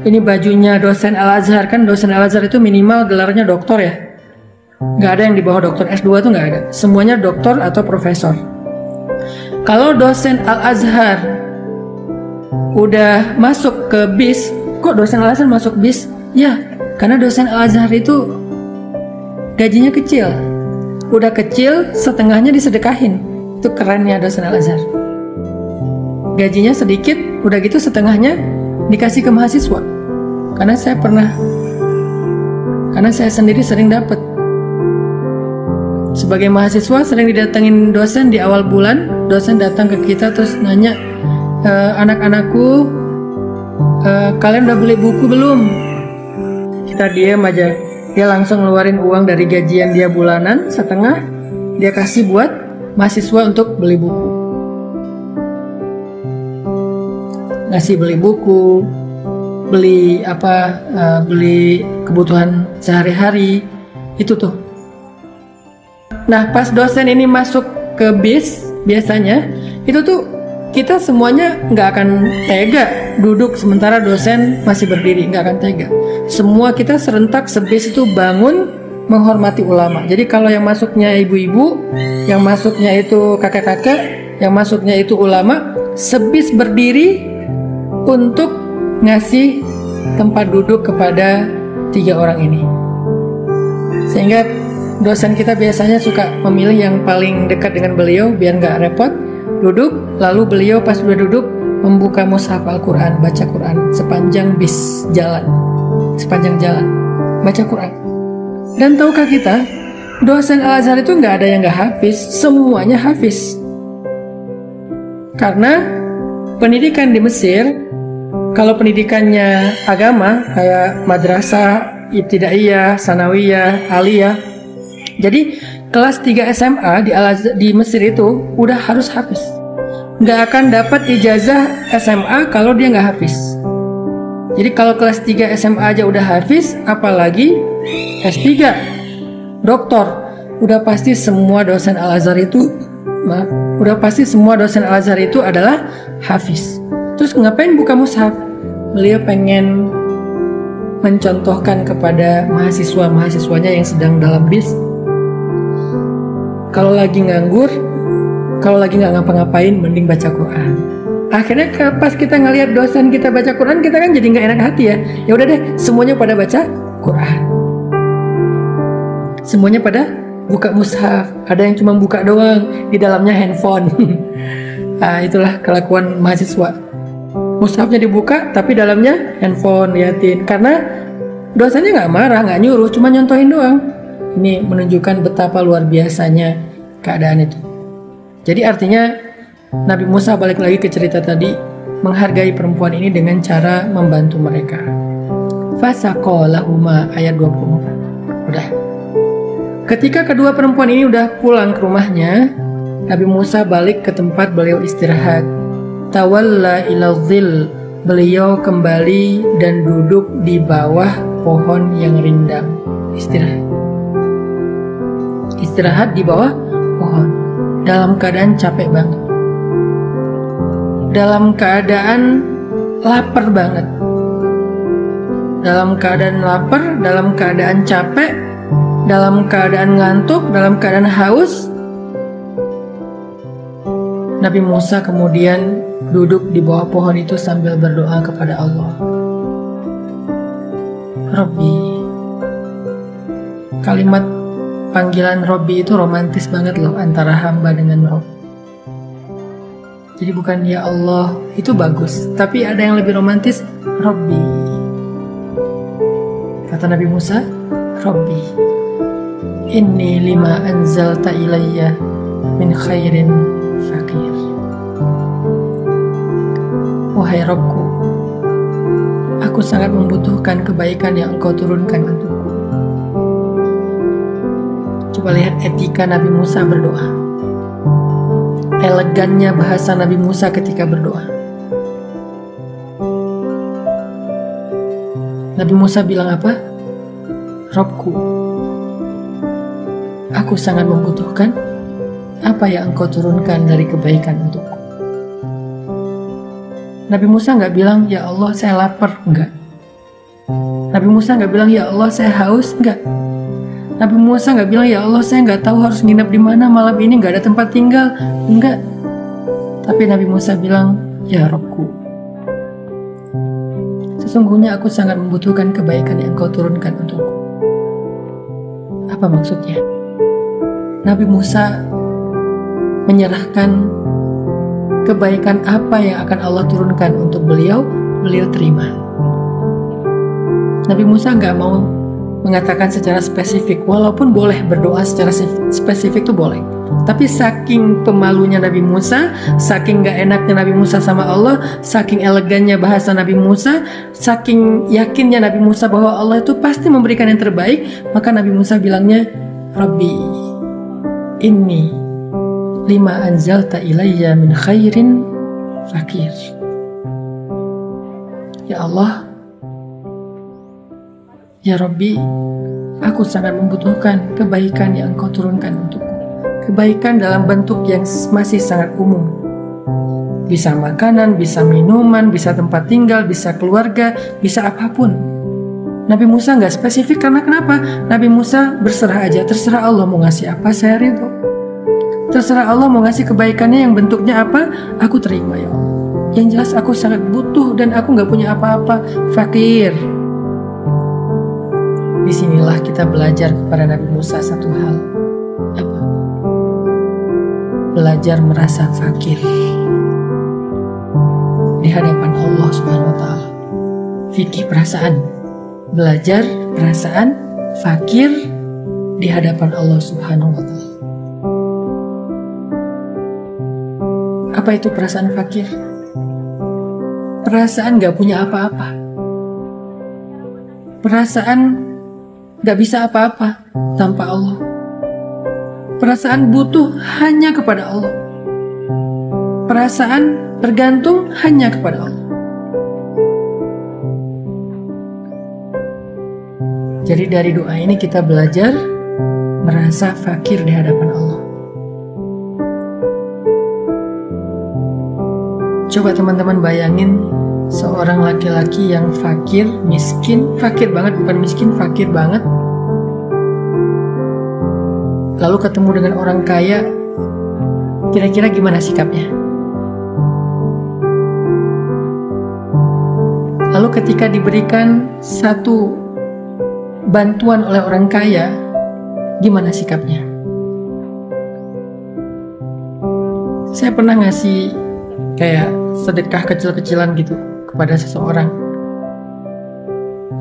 ini bajunya dosen Al-Azhar. Kan dosen Al-Azhar itu minimal gelarnya doktor ya. Nggak ada yang di bawah doktor, S2 tuh nggak ada. Semuanya doktor atau profesor. Kalau dosen Al-Azhar udah masuk ke bis, kok dosen Al-Azhar masuk bis? Ya, karena dosen Al-Azhar itu gajinya kecil. Udah kecil, setengahnya disedekahin. Itu kerennya dosen Al-Azhar. Gajinya sedikit, udah gitu setengahnya dikasih ke mahasiswa. Karena saya sendiri sering dapat. Sebagai mahasiswa sering didatengin dosen di awal bulan. Dosen datang ke kita terus nanya, anak-anakku, kalian udah beli buku belum? Kita diam aja. Dia langsung ngeluarin uang dari gajian dia bulanan, setengah dia kasih buat mahasiswa untuk beli buku. Ngasih beli buku, beli beli kebutuhan sehari-hari, itu tuh. Nah, pas dosen ini masuk ke bis, biasanya itu tuh kita semuanya nggak akan tega duduk sementara dosen masih berdiri, nggak akan tega. Semua kita serentak sebis itu bangun menghormati ulama. Jadi kalau yang masuknya ibu-ibu, yang masuknya itu kakek-kakek, yang masuknya itu ulama, sebis berdiri untuk ngasih tempat duduk kepada 3 orang ini. Sehingga dosen kita biasanya suka memilih yang paling dekat dengan beliau biar nggak repot duduk, lalu beliau pas sudah duduk membuka mushaf Al-Quran, baca Quran sepanjang bis jalan, sepanjang jalan baca Quran. Dan tahukah kita, dosen Al-Azhar itu nggak ada yang nggak hafiz, semuanya hafiz. Karena pendidikan di Mesir, kalau pendidikannya agama kayak madrasah, ibtidaiyah, sanawiyah, aliyah, jadi kelas 3 SMA di Mesir itu udah harus hafiz. Nggak akan dapat ijazah SMA kalau dia nggak hafiz. Jadi kalau kelas 3 SMA aja udah hafiz, apalagi S3, doktor, udah pasti semua dosen Al-Azhar itu, adalah hafiz. Terus ngapain buka mushaf? Beliau pengen mencontohkan kepada mahasiswa-mahasiswanya yang sedang dalam bis, kalau lagi nganggur, kalau lagi nggak ngapa-ngapain, mending baca Quran. Akhirnya pas kita ngelihat dosen kita baca Quran, kita kan jadi nggak enak hati ya. Ya udah deh, semuanya pada baca Quran. Semuanya pada buka mushaf. Ada yang cuma buka doang, di dalamnya handphone. Itulah kelakuan mahasiswa. Mushafnya dibuka tapi dalamnya handphone liatin. Karena dosennya nggak marah, nggak nyuruh, cuma nyontohin doang. Ini menunjukkan betapa luar biasanya keadaan itu. Jadi artinya Nabi Musa balik lagi ke cerita tadi, menghargai perempuan ini dengan cara membantu mereka. Fasaqalahuma ayat 24. Udah. Ketika kedua perempuan ini udah pulang ke rumahnya, Nabi Musa balik ke tempat beliau istirahat. Tawalla ila dhil, beliau kembali dan duduk di bawah pohon yang rindang. Istirahat di bawah pohon dalam keadaan capek banget, dalam keadaan lapar banget, dalam keadaan lapar, dalam keadaan capek, dalam keadaan ngantuk, dalam keadaan haus. Nabi Musa kemudian duduk di bawah pohon itu sambil berdoa kepada Allah. Robbi. Kalimat panggilan Robbi itu romantis banget loh, antara hamba dengan Rob. Jadi bukan ya Allah, itu bagus, tapi ada yang lebih romantis, Robbi. Kata Nabi Musa, Robbi, inni lima anzalta ilayya min khairin fakir. Wahai Robku, aku sangat membutuhkan kebaikan yang Engkau turunkan untukku. Coba lihat etika Nabi Musa berdoa, elegannya bahasa Nabi Musa ketika berdoa. Nabi Musa bilang apa? Robku, aku sangat membutuhkan apa yang Engkau turunkan dari kebaikan untukku. Nabi Musa nggak bilang, ya Allah saya lapar, enggak. Nabi Musa nggak bilang, ya Allah saya haus, enggak. Nabi Musa nggak bilang, ya Allah saya nggak tahu harus nginep di mana malam ini, nggak ada tempat tinggal, enggak. Tapi Nabi Musa bilang, ya Robku, sesungguhnya aku sangat membutuhkan kebaikan yang Kau turunkan untukku. Apa maksudnya? Nabi Musa menyerahkan kebaikan apa yang akan Allah turunkan untuk beliau terima. Nabi Musa nggak mau mengatakan secara spesifik, walaupun boleh berdoa secara spesifik itu boleh. Tapi saking pemalunya Nabi Musa, saking gak enaknya Nabi Musa sama Allah, saking elegannya bahasa Nabi Musa, saking yakinnya Nabi Musa bahwa Allah itu pasti memberikan yang terbaik, maka Nabi Musa bilangnya, Rabbi, inni lima anzalta ilayya min khairin fakir. Ya Allah, ya Rabbi, aku sangat membutuhkan kebaikan yang Engkau turunkan untukku. Kebaikan dalam bentuk yang masih sangat umum. Bisa makanan, bisa minuman, bisa tempat tinggal, bisa keluarga, bisa apapun. Nabi Musa nggak spesifik karena kenapa? Nabi Musa berserah aja, terserah Allah mau ngasih apa, saya ridho. Terserah Allah mau ngasih kebaikannya yang bentuknya apa, aku terima ya Allah. Yang jelas aku sangat butuh dan aku nggak punya apa-apa, fakir. Disinilah kita belajar kepada Nabi Musa satu hal. Apa? Belajar merasa fakir di hadapan Allah Subhanahu wa Ta'ala. Fikih perasaan. Belajar perasaan fakir di hadapan Allah Subhanahu wa Ta'ala. Apa itu perasaan fakir? Perasaan gak punya apa-apa. Perasaan gak bisa apa-apa tanpa Allah. Perasaan butuh hanya kepada Allah. Perasaan bergantung hanya kepada Allah. Jadi dari doa ini kita belajar merasa fakir di hadapan Allah. Coba teman-teman bayangin seorang laki-laki yang fakir, miskin, fakir banget, bukan miskin, fakir banget. Lalu ketemu dengan orang kaya, kira-kira gimana sikapnya? Lalu ketika diberikan satu bantuan oleh orang kaya, gimana sikapnya? Saya pernah ngasih kayak sedekah kecil-kecilan gitu kepada seseorang.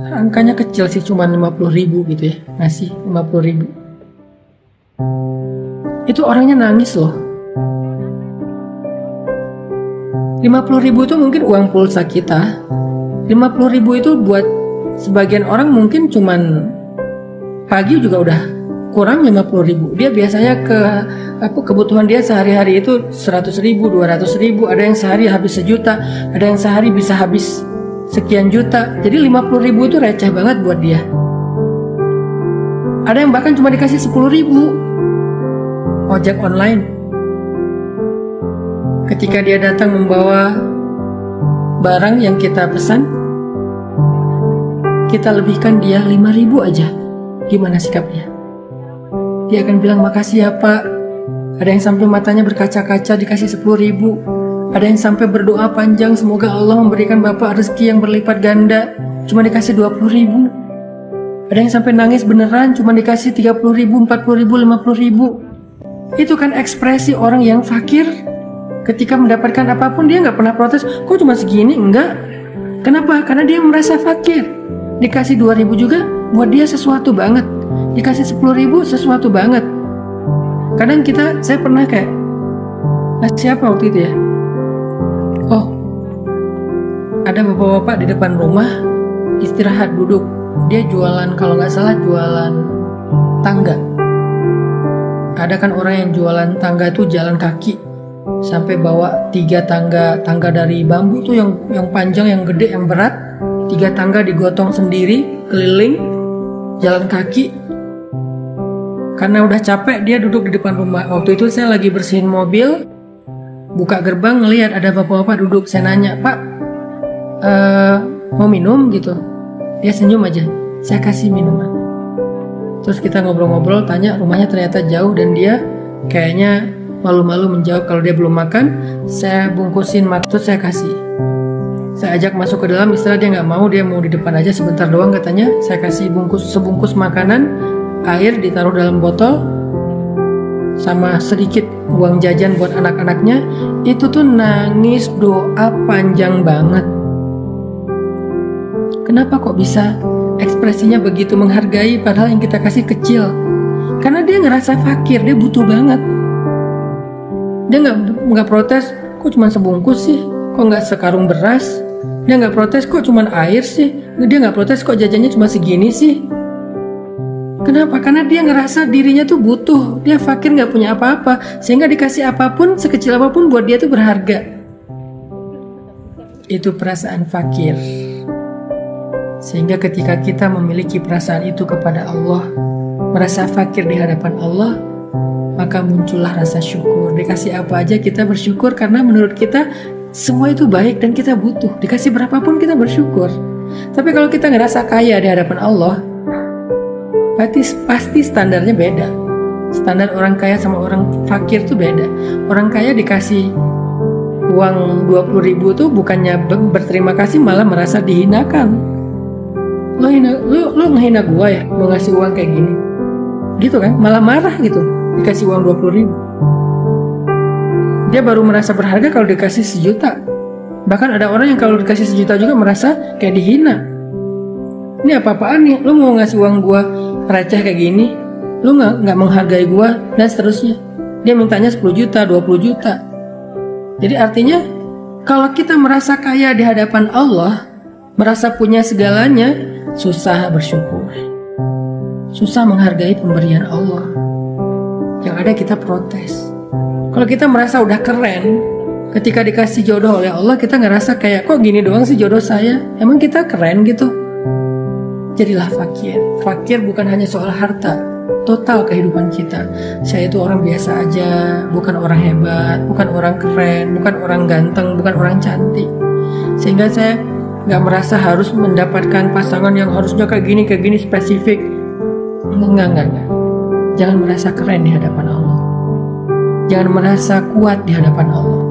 Angkanya kecil sih, cuma 50.000 gitu ya, ngasih 50.000. Itu orangnya nangis loh. 50.000 itu mungkin uang pulsa kita. 50.000 itu buat sebagian orang mungkin cuman pagi juga udah kurang 50.000. Dia biasanya kebutuhan dia sehari-hari itu 100.000, 200.000. Ada yang sehari habis 1 juta, ada yang sehari bisa habis sekian juta. Jadi 50.000 itu receh banget buat dia. Ada yang bahkan cuma dikasih 10.000 ojek online. Ketika dia datang membawa barang yang kita pesan, kita lebihkan dia 5.000 aja. Gimana sikapnya? Dia akan bilang, makasih ya Pak. Ada yang sampai matanya berkaca-kaca dikasih 10.000. Ada yang sampai berdoa panjang, semoga Allah memberikan Bapak rezeki yang berlipat ganda, cuma dikasih 20.000. Ada yang sampai nangis beneran, cuma dikasih 30.000, 40.000, 50.000. Itu kan ekspresi orang yang fakir. Ketika mendapatkan apapun dia nggak pernah protes, kok cuma segini? Enggak. Kenapa? Karena dia merasa fakir. Dikasih 2.000 juga buat dia sesuatu banget. Dikasih 10.000 sesuatu banget. Kadang saya pernah kayak ngasih apa waktu itu ya? Oh, ada bapak-bapak di depan rumah istirahat duduk. Dia jualan, kalau nggak salah jualan tangga. Ada kan orang yang jualan tangga tuh jalan kaki sampai bawa 3 tangga dari bambu tuh yang panjang, yang gede, yang berat. 3 tangga digotong sendiri keliling jalan kaki. Karena udah capek dia duduk di depan rumah. Waktu itu saya lagi bersihin mobil, buka gerbang ngelihat ada bapak-bapak duduk. Saya nanya, Pak, mau minum gitu? Dia senyum aja. Saya kasih minuman. Terus kita ngobrol-ngobrol, tanya rumahnya ternyata jauh dan dia kayaknya malu-malu menjawab kalau dia belum makan. Saya bungkusin maksud saya kasih. Saya ajak masuk ke dalam, istilah dia nggak mau, dia mau di depan aja sebentar doang katanya. Saya kasih sebungkus makanan, air ditaruh dalam botol, sama sedikit uang jajan buat anak-anaknya. Itu tuh nangis doa panjang banget. Kenapa kok bisa ekspresinya begitu menghargai padahal yang kita kasih kecil? Karena dia ngerasa fakir, dia butuh banget. Dia nggak protes, kok cuma sebungkus sih, kok nggak sekarung beras. Dia nggak protes, kok cuma air sih. Dia nggak protes, kok jajannya cuma segini sih. Kenapa? Karena dia ngerasa dirinya tuh butuh. Dia fakir, nggak punya apa-apa, sehingga dikasih apapun, sekecil apapun buat dia tuh berharga. Itu perasaan fakir. Sehingga ketika kita memiliki perasaan itu kepada Allah, merasa fakir di hadapan Allah, maka muncullah rasa syukur. Dikasih apa aja kita bersyukur, karena menurut kita semua itu baik dan kita butuh. Dikasih berapapun kita bersyukur. Tapi kalau kita ngerasa kaya di hadapan Allah, pasti standarnya beda. Standar orang kaya sama orang fakir tuh beda. Orang kaya dikasih uang 20.000 tuh bukannya berterima kasih, malah merasa dihinakan. Lo ngehina gua ya, mau ngasih uang kayak gini, gitu kan? Malah marah gitu, dikasih uang 20.000. Dia baru merasa berharga kalau dikasih 1 juta. Bahkan ada orang yang kalau dikasih 1 juta juga merasa kayak dihina. Ini apa-apaan nih? Lo mau ngasih uang gua receh kayak gini? Lo nggak menghargai gua, dan seterusnya. Dia mintanya 10 juta, 20 juta. Jadi artinya kalau kita merasa kaya di hadapan Allah, merasa punya segalanya, susah bersyukur, susah menghargai pemberian Allah. Yang ada kita protes. Kalau kita merasa udah keren, ketika dikasih jodoh oleh Allah, kita ngerasa kayak, kok gini doang sih jodoh saya? Emang kita keren gitu? Jadilah fakir. Fakir bukan hanya soal harta, total kehidupan kita. Saya itu orang biasa aja, bukan orang hebat, bukan orang keren, bukan orang ganteng, bukan orang cantik. Sehingga saya nggak merasa harus mendapatkan pasangan yang harusnya kayak gini spesifik. Enggak. Jangan merasa keren di hadapan Allah. Jangan merasa kuat di hadapan Allah.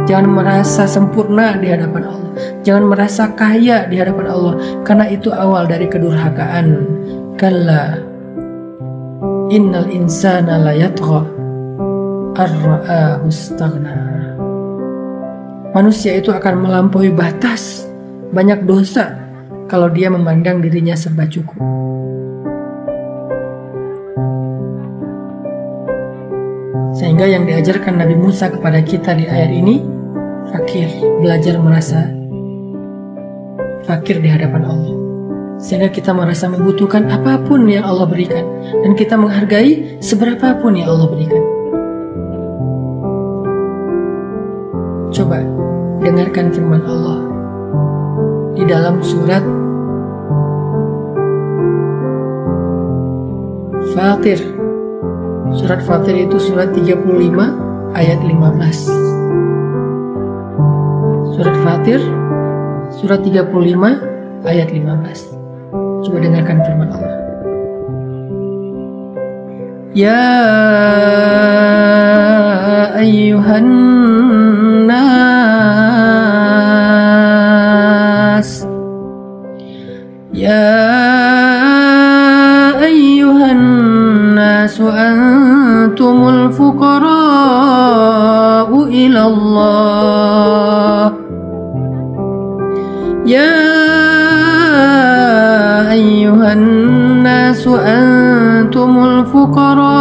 Jangan merasa sempurna di hadapan Allah. Jangan merasa kaya di hadapan Allah, karena itu awal dari kedurhakaan. Kalla innal insana la yatgha ar-ra'ahu istaghna. manusia itu akan melampaui batas, banyak dosa kalau dia memandang dirinya serba cukup. Sehingga yang diajarkan Nabi Musa kepada kita di ayat ini, fakir, belajar merasa fakir di hadapan Allah. Sehingga kita merasa membutuhkan apapun yang Allah berikan, dan kita menghargai seberapapun yang Allah berikan. Coba dengarkan firman Allah di dalam surat Fatir. Surat Fatir itu surat 35 ayat 15. Surat Fatir surat 35 ayat 15. Coba dengarkan firman Allah. Ya ayyuhan nas, ya ayyuhan nas, antumul fuqara'u ila Allah. Ya ayyuhan nas, antumul fuqara'u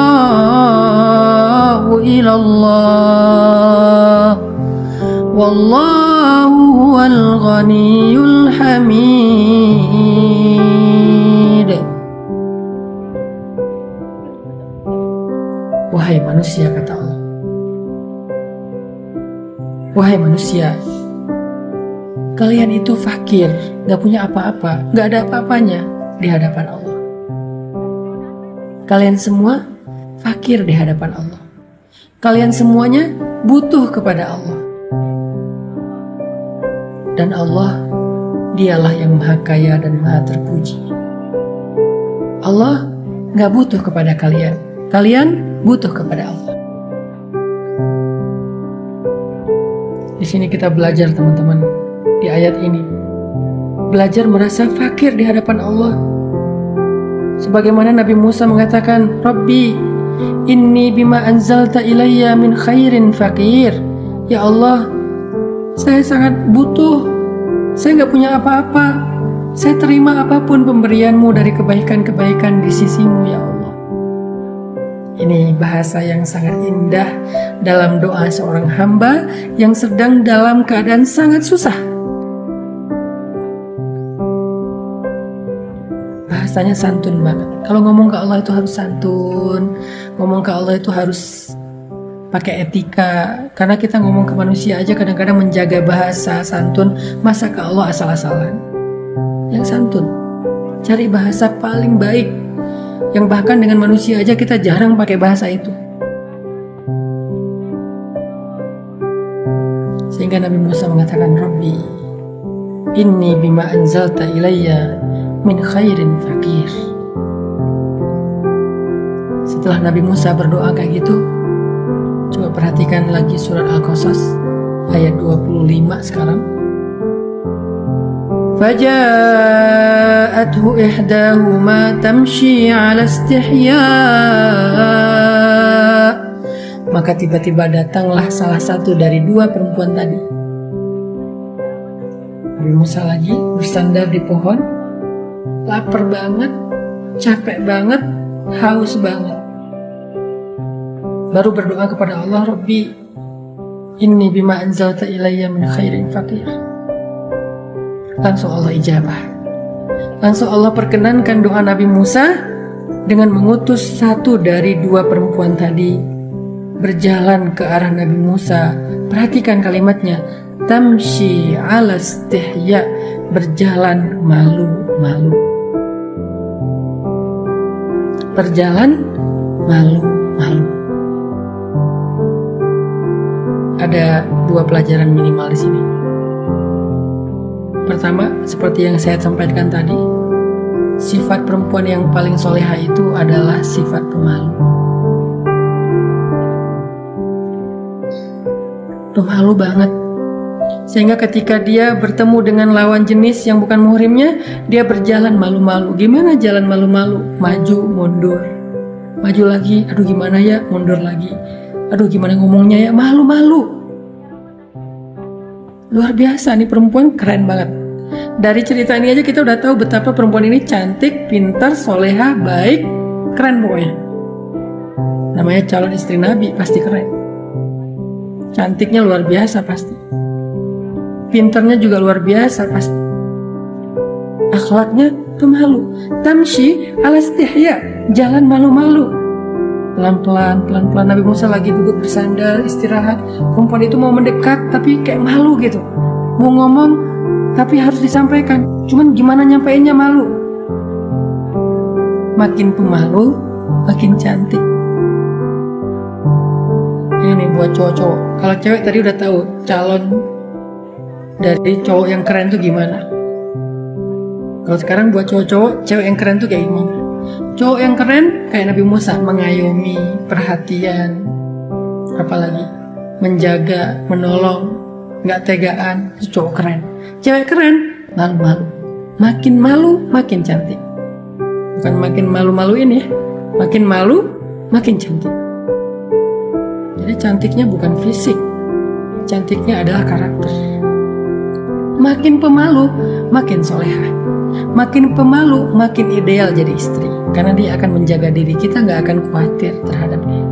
ila Allah. Wallahu huwal ghaniyyul hamid. Wahai manusia, kata Allah, wahai manusia, kalian itu fakir, gak punya apa-apa, gak ada apa-apanya di hadapan Allah. Kalian semua fakir di hadapan Allah. Kalian semuanya butuh kepada Allah. Dan Allah, dialah yang maha kaya dan maha terpuji. Allah gak butuh kepada kalian. Kalian butuh kepada Allah. Di sini kita belajar, teman-teman, di ayat ini, belajar merasa fakir di hadapan Allah. Sebagaimana Nabi Musa mengatakan, Rabbi, inni bima anzalta ilayya min khairin fakir. Ya Allah, saya sangat butuh. Saya gak punya apa-apa. Saya terima apapun pemberianmu dari kebaikan-kebaikan di sisimu, ya Allah. Ini bahasa yang sangat indah dalam doa seorang hamba yang sedang dalam keadaan sangat susah. Bahasanya santun banget. Kalau ngomong ke Allah itu harus santun. Ngomong ke Allah itu harus pakai etika. Karena kita ngomong ke manusia aja kadang-kadang menjaga bahasa santun. Masa ke Allah asal-asalan? Yang santun. Cari bahasa paling baik. Yang bahkan dengan manusia aja kita jarang pakai bahasa itu. Sehingga Nabi Musa mengatakan, Rabbi, inni bima anzalta ilayya min khairin fakir. Setelah Nabi Musa berdoa kayak gitu, coba perhatikan lagi surat Al-Qasas ayat 25 sekarang. فَجَاءَتْهُ إِحْدَاهُمَا تَمْشِي عَلَى اسْتِحْيَاءٍ. Maka tiba-tiba datanglah salah satu dari dua perempuan tadi. Nabi Musa lagi bersandar di pohon, lapar banget, capek banget, haus banget. Baru berdoa kepada Allah, Rabbi, inni bima anzalta ilayya min khairin fakir. Langsung Allah ijabah. Langsung Allah perkenankan doa Nabi Musa dengan mengutus satu dari dua perempuan tadi berjalan ke arah Nabi Musa. Perhatikan kalimatnya, tamshi ala istihya, berjalan malu-malu. Berjalan malu-malu. Ada dua pelajaran minimal di sini. Pertama, seperti yang saya sampaikan tadi, sifat perempuan yang paling soleha itu adalah sifat pemalu. Pemalu banget. Sehingga ketika dia bertemu dengan lawan jenis yang bukan muhrimnya, dia berjalan malu-malu. Gimana jalan malu-malu? Maju, mundur. Maju lagi, aduh gimana ya, mundur lagi. Aduh gimana ngomongnya ya, malu-malu. luar biasa nih perempuan, keren banget. Dari cerita ini aja kita udah tahu betapa perempuan ini cantik, pintar, soleha, baik, keren pokoknya. Namanya calon istri Nabi, pasti keren. Cantiknya luar biasa pasti. Pintarnya juga luar biasa pasti. Akhlaknya pemalu. Tamshi ala istihya, jalan malu-malu. Pelan-pelan Nabi Musa lagi duduk bersandar istirahat. Perempuan itu mau mendekat tapi kayak malu gitu. Mau ngomong tapi harus disampaikan. Cuman gimana nyampeinnya, malu. Makin pemalu, makin cantik. Ini buat cowok-cowok. Kalau cewek tadi udah tahu calon dari cowok yang keren tuh gimana. Kalau sekarang buat cowok-cowok, cewek yang keren tuh kayak gimana? Cowok yang keren kayak Nabi Musa, mengayomi, perhatian, apalagi menjaga, menolong, nggak tegaan, itu cowok keren. Cewek keren, malu-malu. Makin malu, makin cantik. Bukan makin malu-maluin ya, makin malu, makin cantik. Jadi cantiknya bukan fisik, cantiknya adalah karakter. Makin pemalu, makin soleha. Makin pemalu, makin ideal jadi istri. Karena dia akan menjaga diri, kita nggak akan khawatir terhadap dia.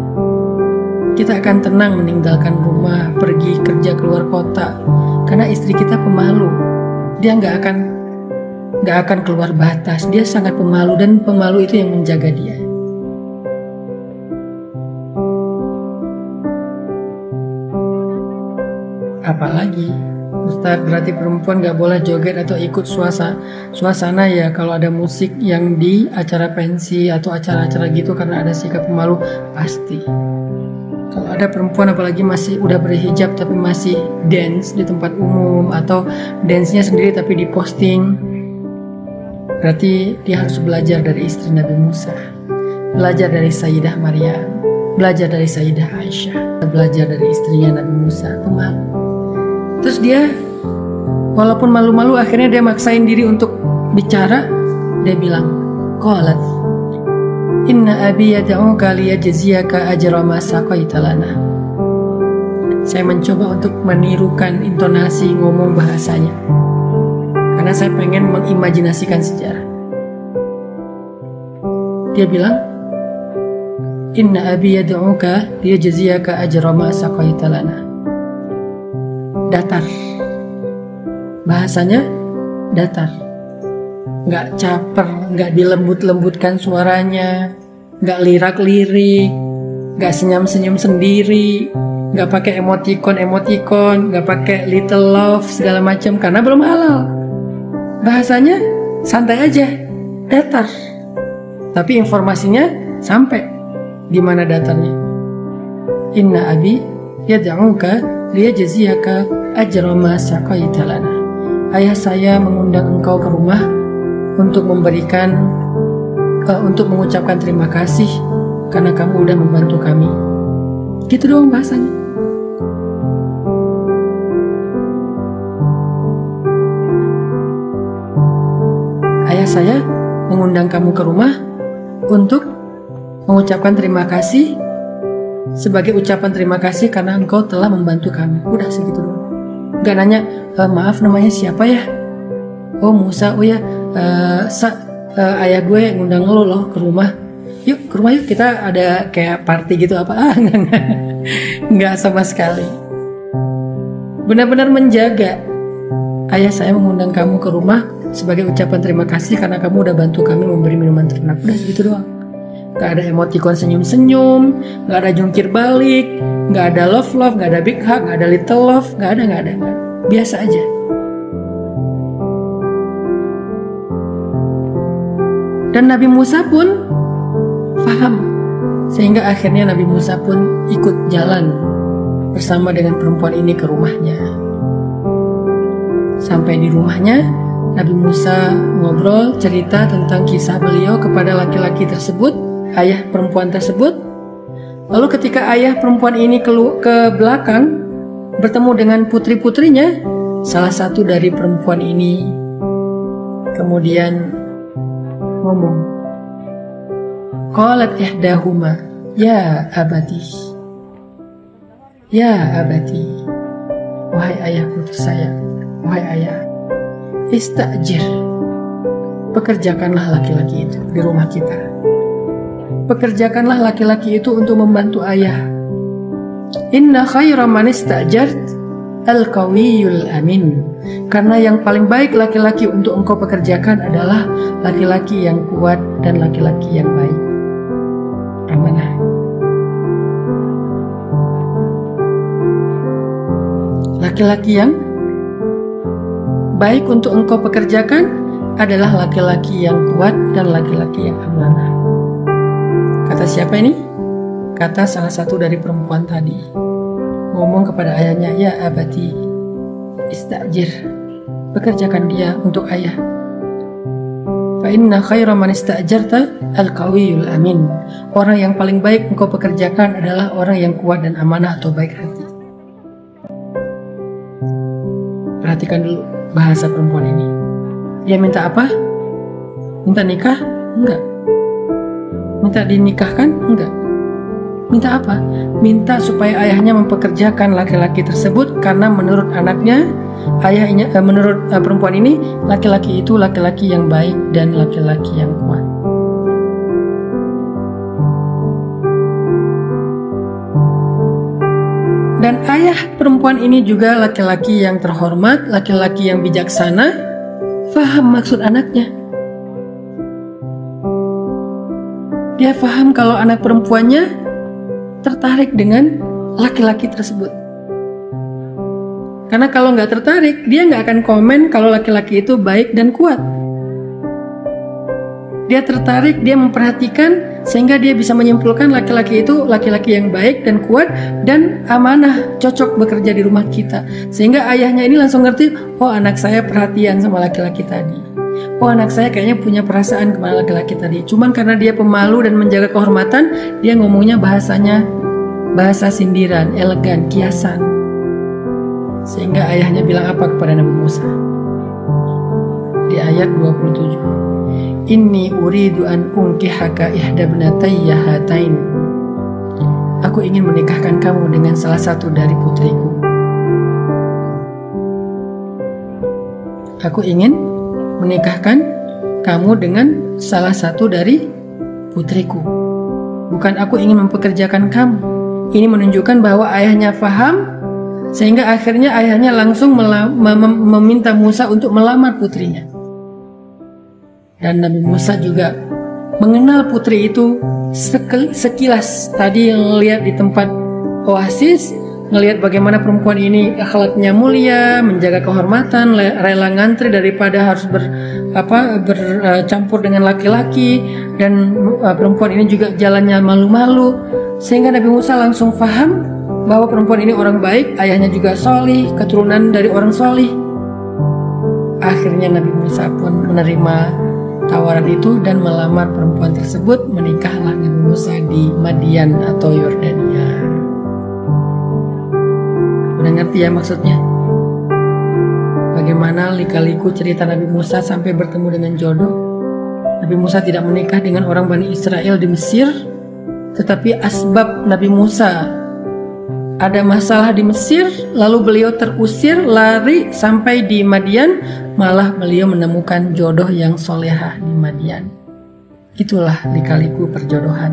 Kita akan tenang meninggalkan rumah, pergi kerja keluar kota. Karena istri kita pemalu. Dia nggak akan keluar batas. Dia sangat pemalu, dan pemalu itu yang menjaga dia. Apalagi Ustaz, berarti perempuan gak boleh joget atau ikut suasana ya kalau ada musik yang di acara pensi atau acara-acara gitu karena ada sikap pemalu. Pasti kalau ada perempuan apalagi masih udah berhijab tapi masih dance di tempat umum atau dance-nya sendiri tapi diposting, berarti dia harus belajar dari istri Nabi Musa, belajar dari Sayyidah Maryam, belajar dari Sayyidah Aisyah, belajar dari istrinya Nabi Musa, pemalu. Terus dia walaupun malu-malu akhirnya dia maksain diri untuk bicara. Dia bilang, qalat inna abi yad'uka liyajziyaka ajra ma saqaita lana. Saya mencoba untuk menirukan intonasi ngomong bahasanya karena saya pengen mengimajinasikan sejarah. Dia bilang, inna abi yad'uka liyajziyaka ajra ma saqaita lana. Datar, bahasanya datar, nggak caper, nggak dilembut-lembutkan suaranya, nggak lirak-lirik, nggak senyum-senyum sendiri, nggak pakai emoticon, nggak pakai little love segala macam karena belum halal. Bahasanya santai aja, datar, tapi informasinya sampai. Gimana datarnya? Inna abi yad'uka liyajziyaka ajra ma saqaita lana. Ayah saya mengundang engkau ke rumah untuk untuk mengucapkan terima kasih karena kamu udah membantu kami. Gitu doang bahasanya. Ayah saya mengundang kamu ke rumah untuk mengucapkan terima kasih sebagai ucapan terima kasih karena engkau telah membantu kami. Udah segitu doang. Gak nanya, maaf namanya siapa ya? Oh Musa, oh ya ayah gue ngundang lo loh ke rumah. Yuk ke rumah yuk, kita ada kayak party gitu apa? Nggak sama sekali. Benar-benar menjaga. Ayah saya mengundang kamu ke rumah sebagai ucapan terima kasih karena kamu udah bantu kami memberi minuman ternak. Udah segitu doang. Gak ada emoticon senyum-senyum, gak ada jungkir balik, gak ada love, gak ada big hug, gak ada little love, gak ada. Biasa aja. Dan Nabi Musa pun paham, sehingga akhirnya Nabi Musa pun ikut jalan bersama dengan perempuan ini ke rumahnya. Sampai di rumahnya, Nabi Musa ngobrol, cerita tentang kisah beliau kepada laki-laki tersebut, ayah perempuan tersebut. Lalu ketika ayah perempuan ini ke belakang bertemu dengan putri-putrinya, salah satu dari perempuan ini kemudian ngomong, qalat ihdahuma ya abati wahai ayahku tersayang, wahai ayah, istajir, pekerjakanlah laki-laki itu di rumah kita. Pekerjakanlah laki-laki itu untuk membantu ayah. Inna khaira man istajart al-qawiyul amin. Karena yang paling baik laki-laki untuk engkau pekerjakan adalah laki-laki yang kuat dan laki-laki yang baik. Amanah. Laki-laki yang baik untuk engkau pekerjakan adalah laki-laki yang kuat dan laki-laki yang amanah. Kata siapa ini? Kata salah satu dari perempuan tadi. Ngomong kepada ayahnya, ya abati, istajir, pekerjakan dia untuk ayah. Fa inna khaira man istajarta al-qawiyul amin. Orang yang paling baik engkau pekerjakan adalah orang yang kuat dan amanah atau baik hati. Perhatikan dulu bahasa perempuan ini. Dia minta apa? Minta nikah? Enggak. Minta dinikahkan? Enggak. Minta apa? Minta supaya ayahnya mempekerjakan laki-laki tersebut karena menurut anaknya, ayahnya, menurut perempuan ini, laki-laki itu laki-laki yang baik dan laki-laki yang kuat. Dan ayah perempuan ini juga laki-laki yang terhormat, laki-laki yang bijaksana, faham maksud anaknya. Dia faham kalau anak perempuannya tertarik dengan laki-laki tersebut. Karena kalau nggak tertarik, dia nggak akan komen kalau laki-laki itu baik dan kuat. Dia tertarik, dia memperhatikan, sehingga dia bisa menyimpulkan laki-laki itu laki-laki yang baik dan kuat dan amanah, cocok bekerja di rumah kita. Sehingga ayahnya ini langsung ngerti, oh anak saya perhatian sama laki-laki tadi. Oh anak saya kayaknya punya perasaan kepada laki-laki tadi. Cuman karena dia pemalu dan menjaga kehormatan, dia ngomongnya bahasanya bahasa sindiran, elegan, kiasan. Sehingga ayahnya bilang apa kepada Nabi Musa? Di ayat 27. Inni uridu an unkihaka ihda ibnatayya hatain. Aku ingin menikahkan kamu dengan salah satu dari putriku. Aku ingin menikahkan kamu dengan salah satu dari putriku. Bukan aku ingin mempekerjakan kamu. Ini menunjukkan bahwa ayahnya faham, sehingga akhirnya ayahnya langsung meminta Musa untuk melamar putrinya. Dan Nabi Musa juga mengenal putri itu sekilas. Tadi ngelihat di tempat oasis, ngelihat bagaimana perempuan ini akhlaknya mulia, menjaga kehormatan, rela ngantri daripada harus bercampur dengan laki-laki, dan perempuan ini juga jalannya malu-malu, sehingga Nabi Musa langsung paham bahwa perempuan ini orang baik, ayahnya juga solih, keturunan dari orang solih. Akhirnya Nabi Musa pun menerima tawaran itu dan melamar perempuan tersebut. Menikahlah Nabi Musa di Madian atau Yordania. Udah ngerti ya maksudnya? Bagaimana lika-liku cerita Nabi Musa sampai bertemu dengan jodoh? Nabi Musa tidak menikah dengan orang Bani Israel di Mesir, tetapi asbab Nabi Musa ada masalah di Mesir, lalu beliau terusir, lari sampai di Madian, malah beliau menemukan jodoh yang solehah di Madian. Itulah lika-liku perjodohan.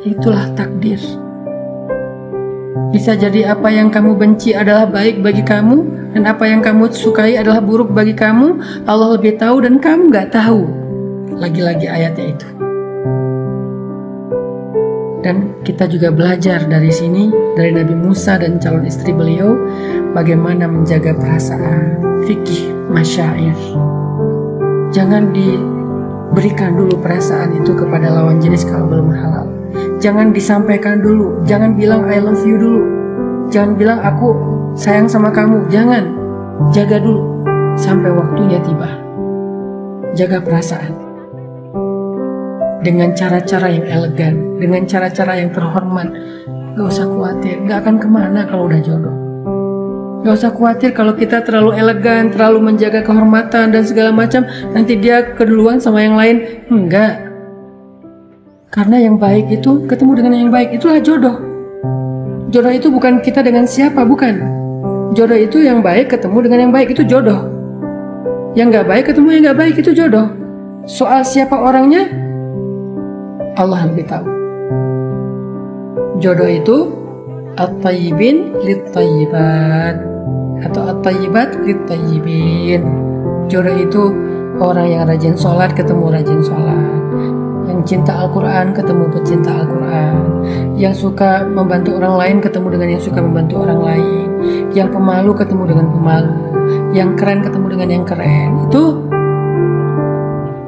Itulah takdir. Bisa jadi apa yang kamu benci adalah baik bagi kamu, dan apa yang kamu sukai adalah buruk bagi kamu. Allah lebih tahu dan kamu gak tahu. Lagi-lagi ayatnya itu. Dan kita juga belajar dari sini, dari Nabi Musa dan calon istri beliau, bagaimana menjaga perasaan, fikih, masyair. Jangan diberikan dulu perasaan itu kepada lawan jenis kalau belum halal. Jangan disampaikan dulu, jangan bilang I love you dulu. Jangan bilang aku sayang sama kamu, jangan. Jaga dulu sampai waktunya tiba. Jaga perasaan. Dengan cara-cara yang elegan, dengan cara-cara yang terhormat. Gak usah khawatir, gak akan kemana kalau udah jodoh. Gak usah khawatir kalau kita terlalu elegan, terlalu menjaga kehormatan dan segala macam, nanti dia keduluan sama yang lain. Enggak. Karena yang baik itu ketemu dengan yang baik, itulah jodoh. Jodoh itu bukan kita dengan siapa, bukan. Jodoh itu yang baik ketemu dengan yang baik, itu jodoh. Yang nggak baik ketemu yang nggak baik, itu jodoh. Soal siapa orangnya, Allah lebih tahu. Jodoh itu at-tayyibin lit-tayyibat atau at-tayyibat lit-tayyibin. Jodoh itu orang yang rajin sholat ketemu rajin sholat, yang cinta Al-Quran ketemu pecinta Al-Quran, yang suka membantu orang lain ketemu dengan yang suka membantu orang lain, yang pemalu ketemu dengan pemalu, yang keren ketemu dengan yang keren. Itu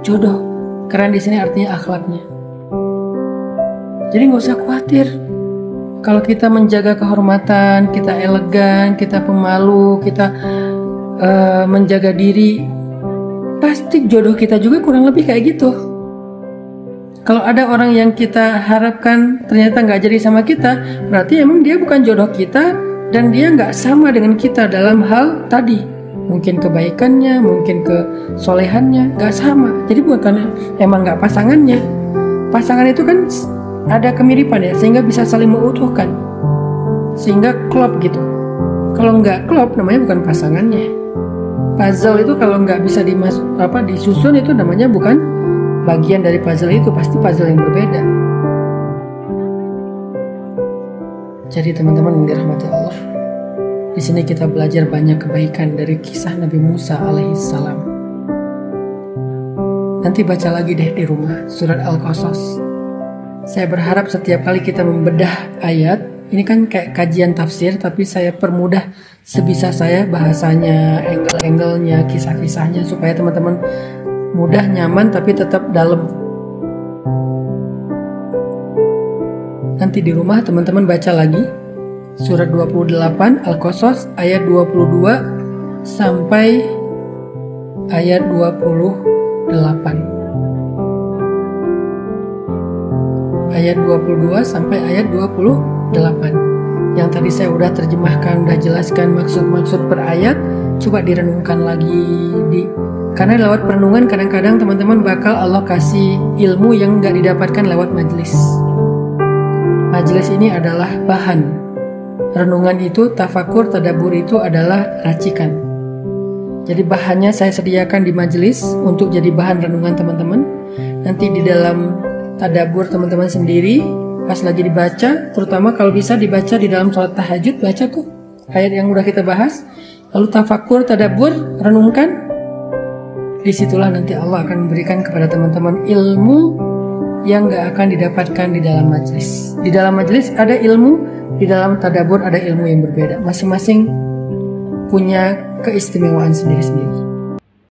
jodoh. Keren di sini artinya akhlaknya. Jadi nggak usah khawatir kalau kita menjaga kehormatan, kita elegan, kita pemalu, kita menjaga diri, pasti jodoh kita juga kurang lebih kayak gitu. Kalau ada orang yang kita harapkan ternyata nggak jadi sama kita, berarti emang dia bukan jodoh kita dan dia nggak sama dengan kita dalam hal tadi. Mungkin kebaikannya, mungkin kesolehannya nggak sama. Jadi bukan emang nggak pasangannya. Pasangan itu kan ada kemiripan ya, sehingga bisa saling mengutuhkan, sehingga klop gitu. Kalau nggak klop namanya bukan pasangannya. Puzzle itu kalau nggak bisa disusun itu namanya bukan bagian dari puzzle, itu pasti puzzle yang berbeda. Jadi teman-teman yang dirahmati Allah, di sini kita belajar banyak kebaikan dari kisah Nabi Musa alaihissalam. Nanti baca lagi deh di rumah surat Al-Qasas. Saya berharap setiap kali kita membedah ayat, ini kan kayak kajian tafsir, tapi saya permudah sebisa saya bahasanya, angle-angle-nya, kisah-kisahnya, supaya teman-teman mudah, nyaman, tapi tetap dalam. Nanti di rumah teman-teman baca lagi surat 28 Al-Qasas ayat 22 sampai ayat 28. Ayat 22 sampai ayat 28. Yang tadi saya udah terjemahkan, udah jelaskan maksud-maksud per ayat. Coba direnungkan lagi karena lewat perenungan kadang-kadang teman-teman bakal Allah kasih ilmu yang gak didapatkan lewat majelis. Majelis ini adalah bahan. Renungan itu, tafakur, tadabbur itu adalah racikan. Jadi bahannya saya sediakan di majelis untuk jadi bahan renungan teman-teman. Nanti di dalam tadabbur teman-teman sendiri pas lagi dibaca, terutama kalau bisa dibaca di dalam sholat tahajud, baca tuh ayat yang udah kita bahas, lalu tafakur, tadabbur, renungkan. Disitulah nanti Allah akan memberikan kepada teman-teman ilmu yang gak akan didapatkan di dalam majelis. Di dalam majelis ada ilmu, di dalam tadabbur ada ilmu yang berbeda. Masing-masing punya keistimewaan sendiri-sendiri.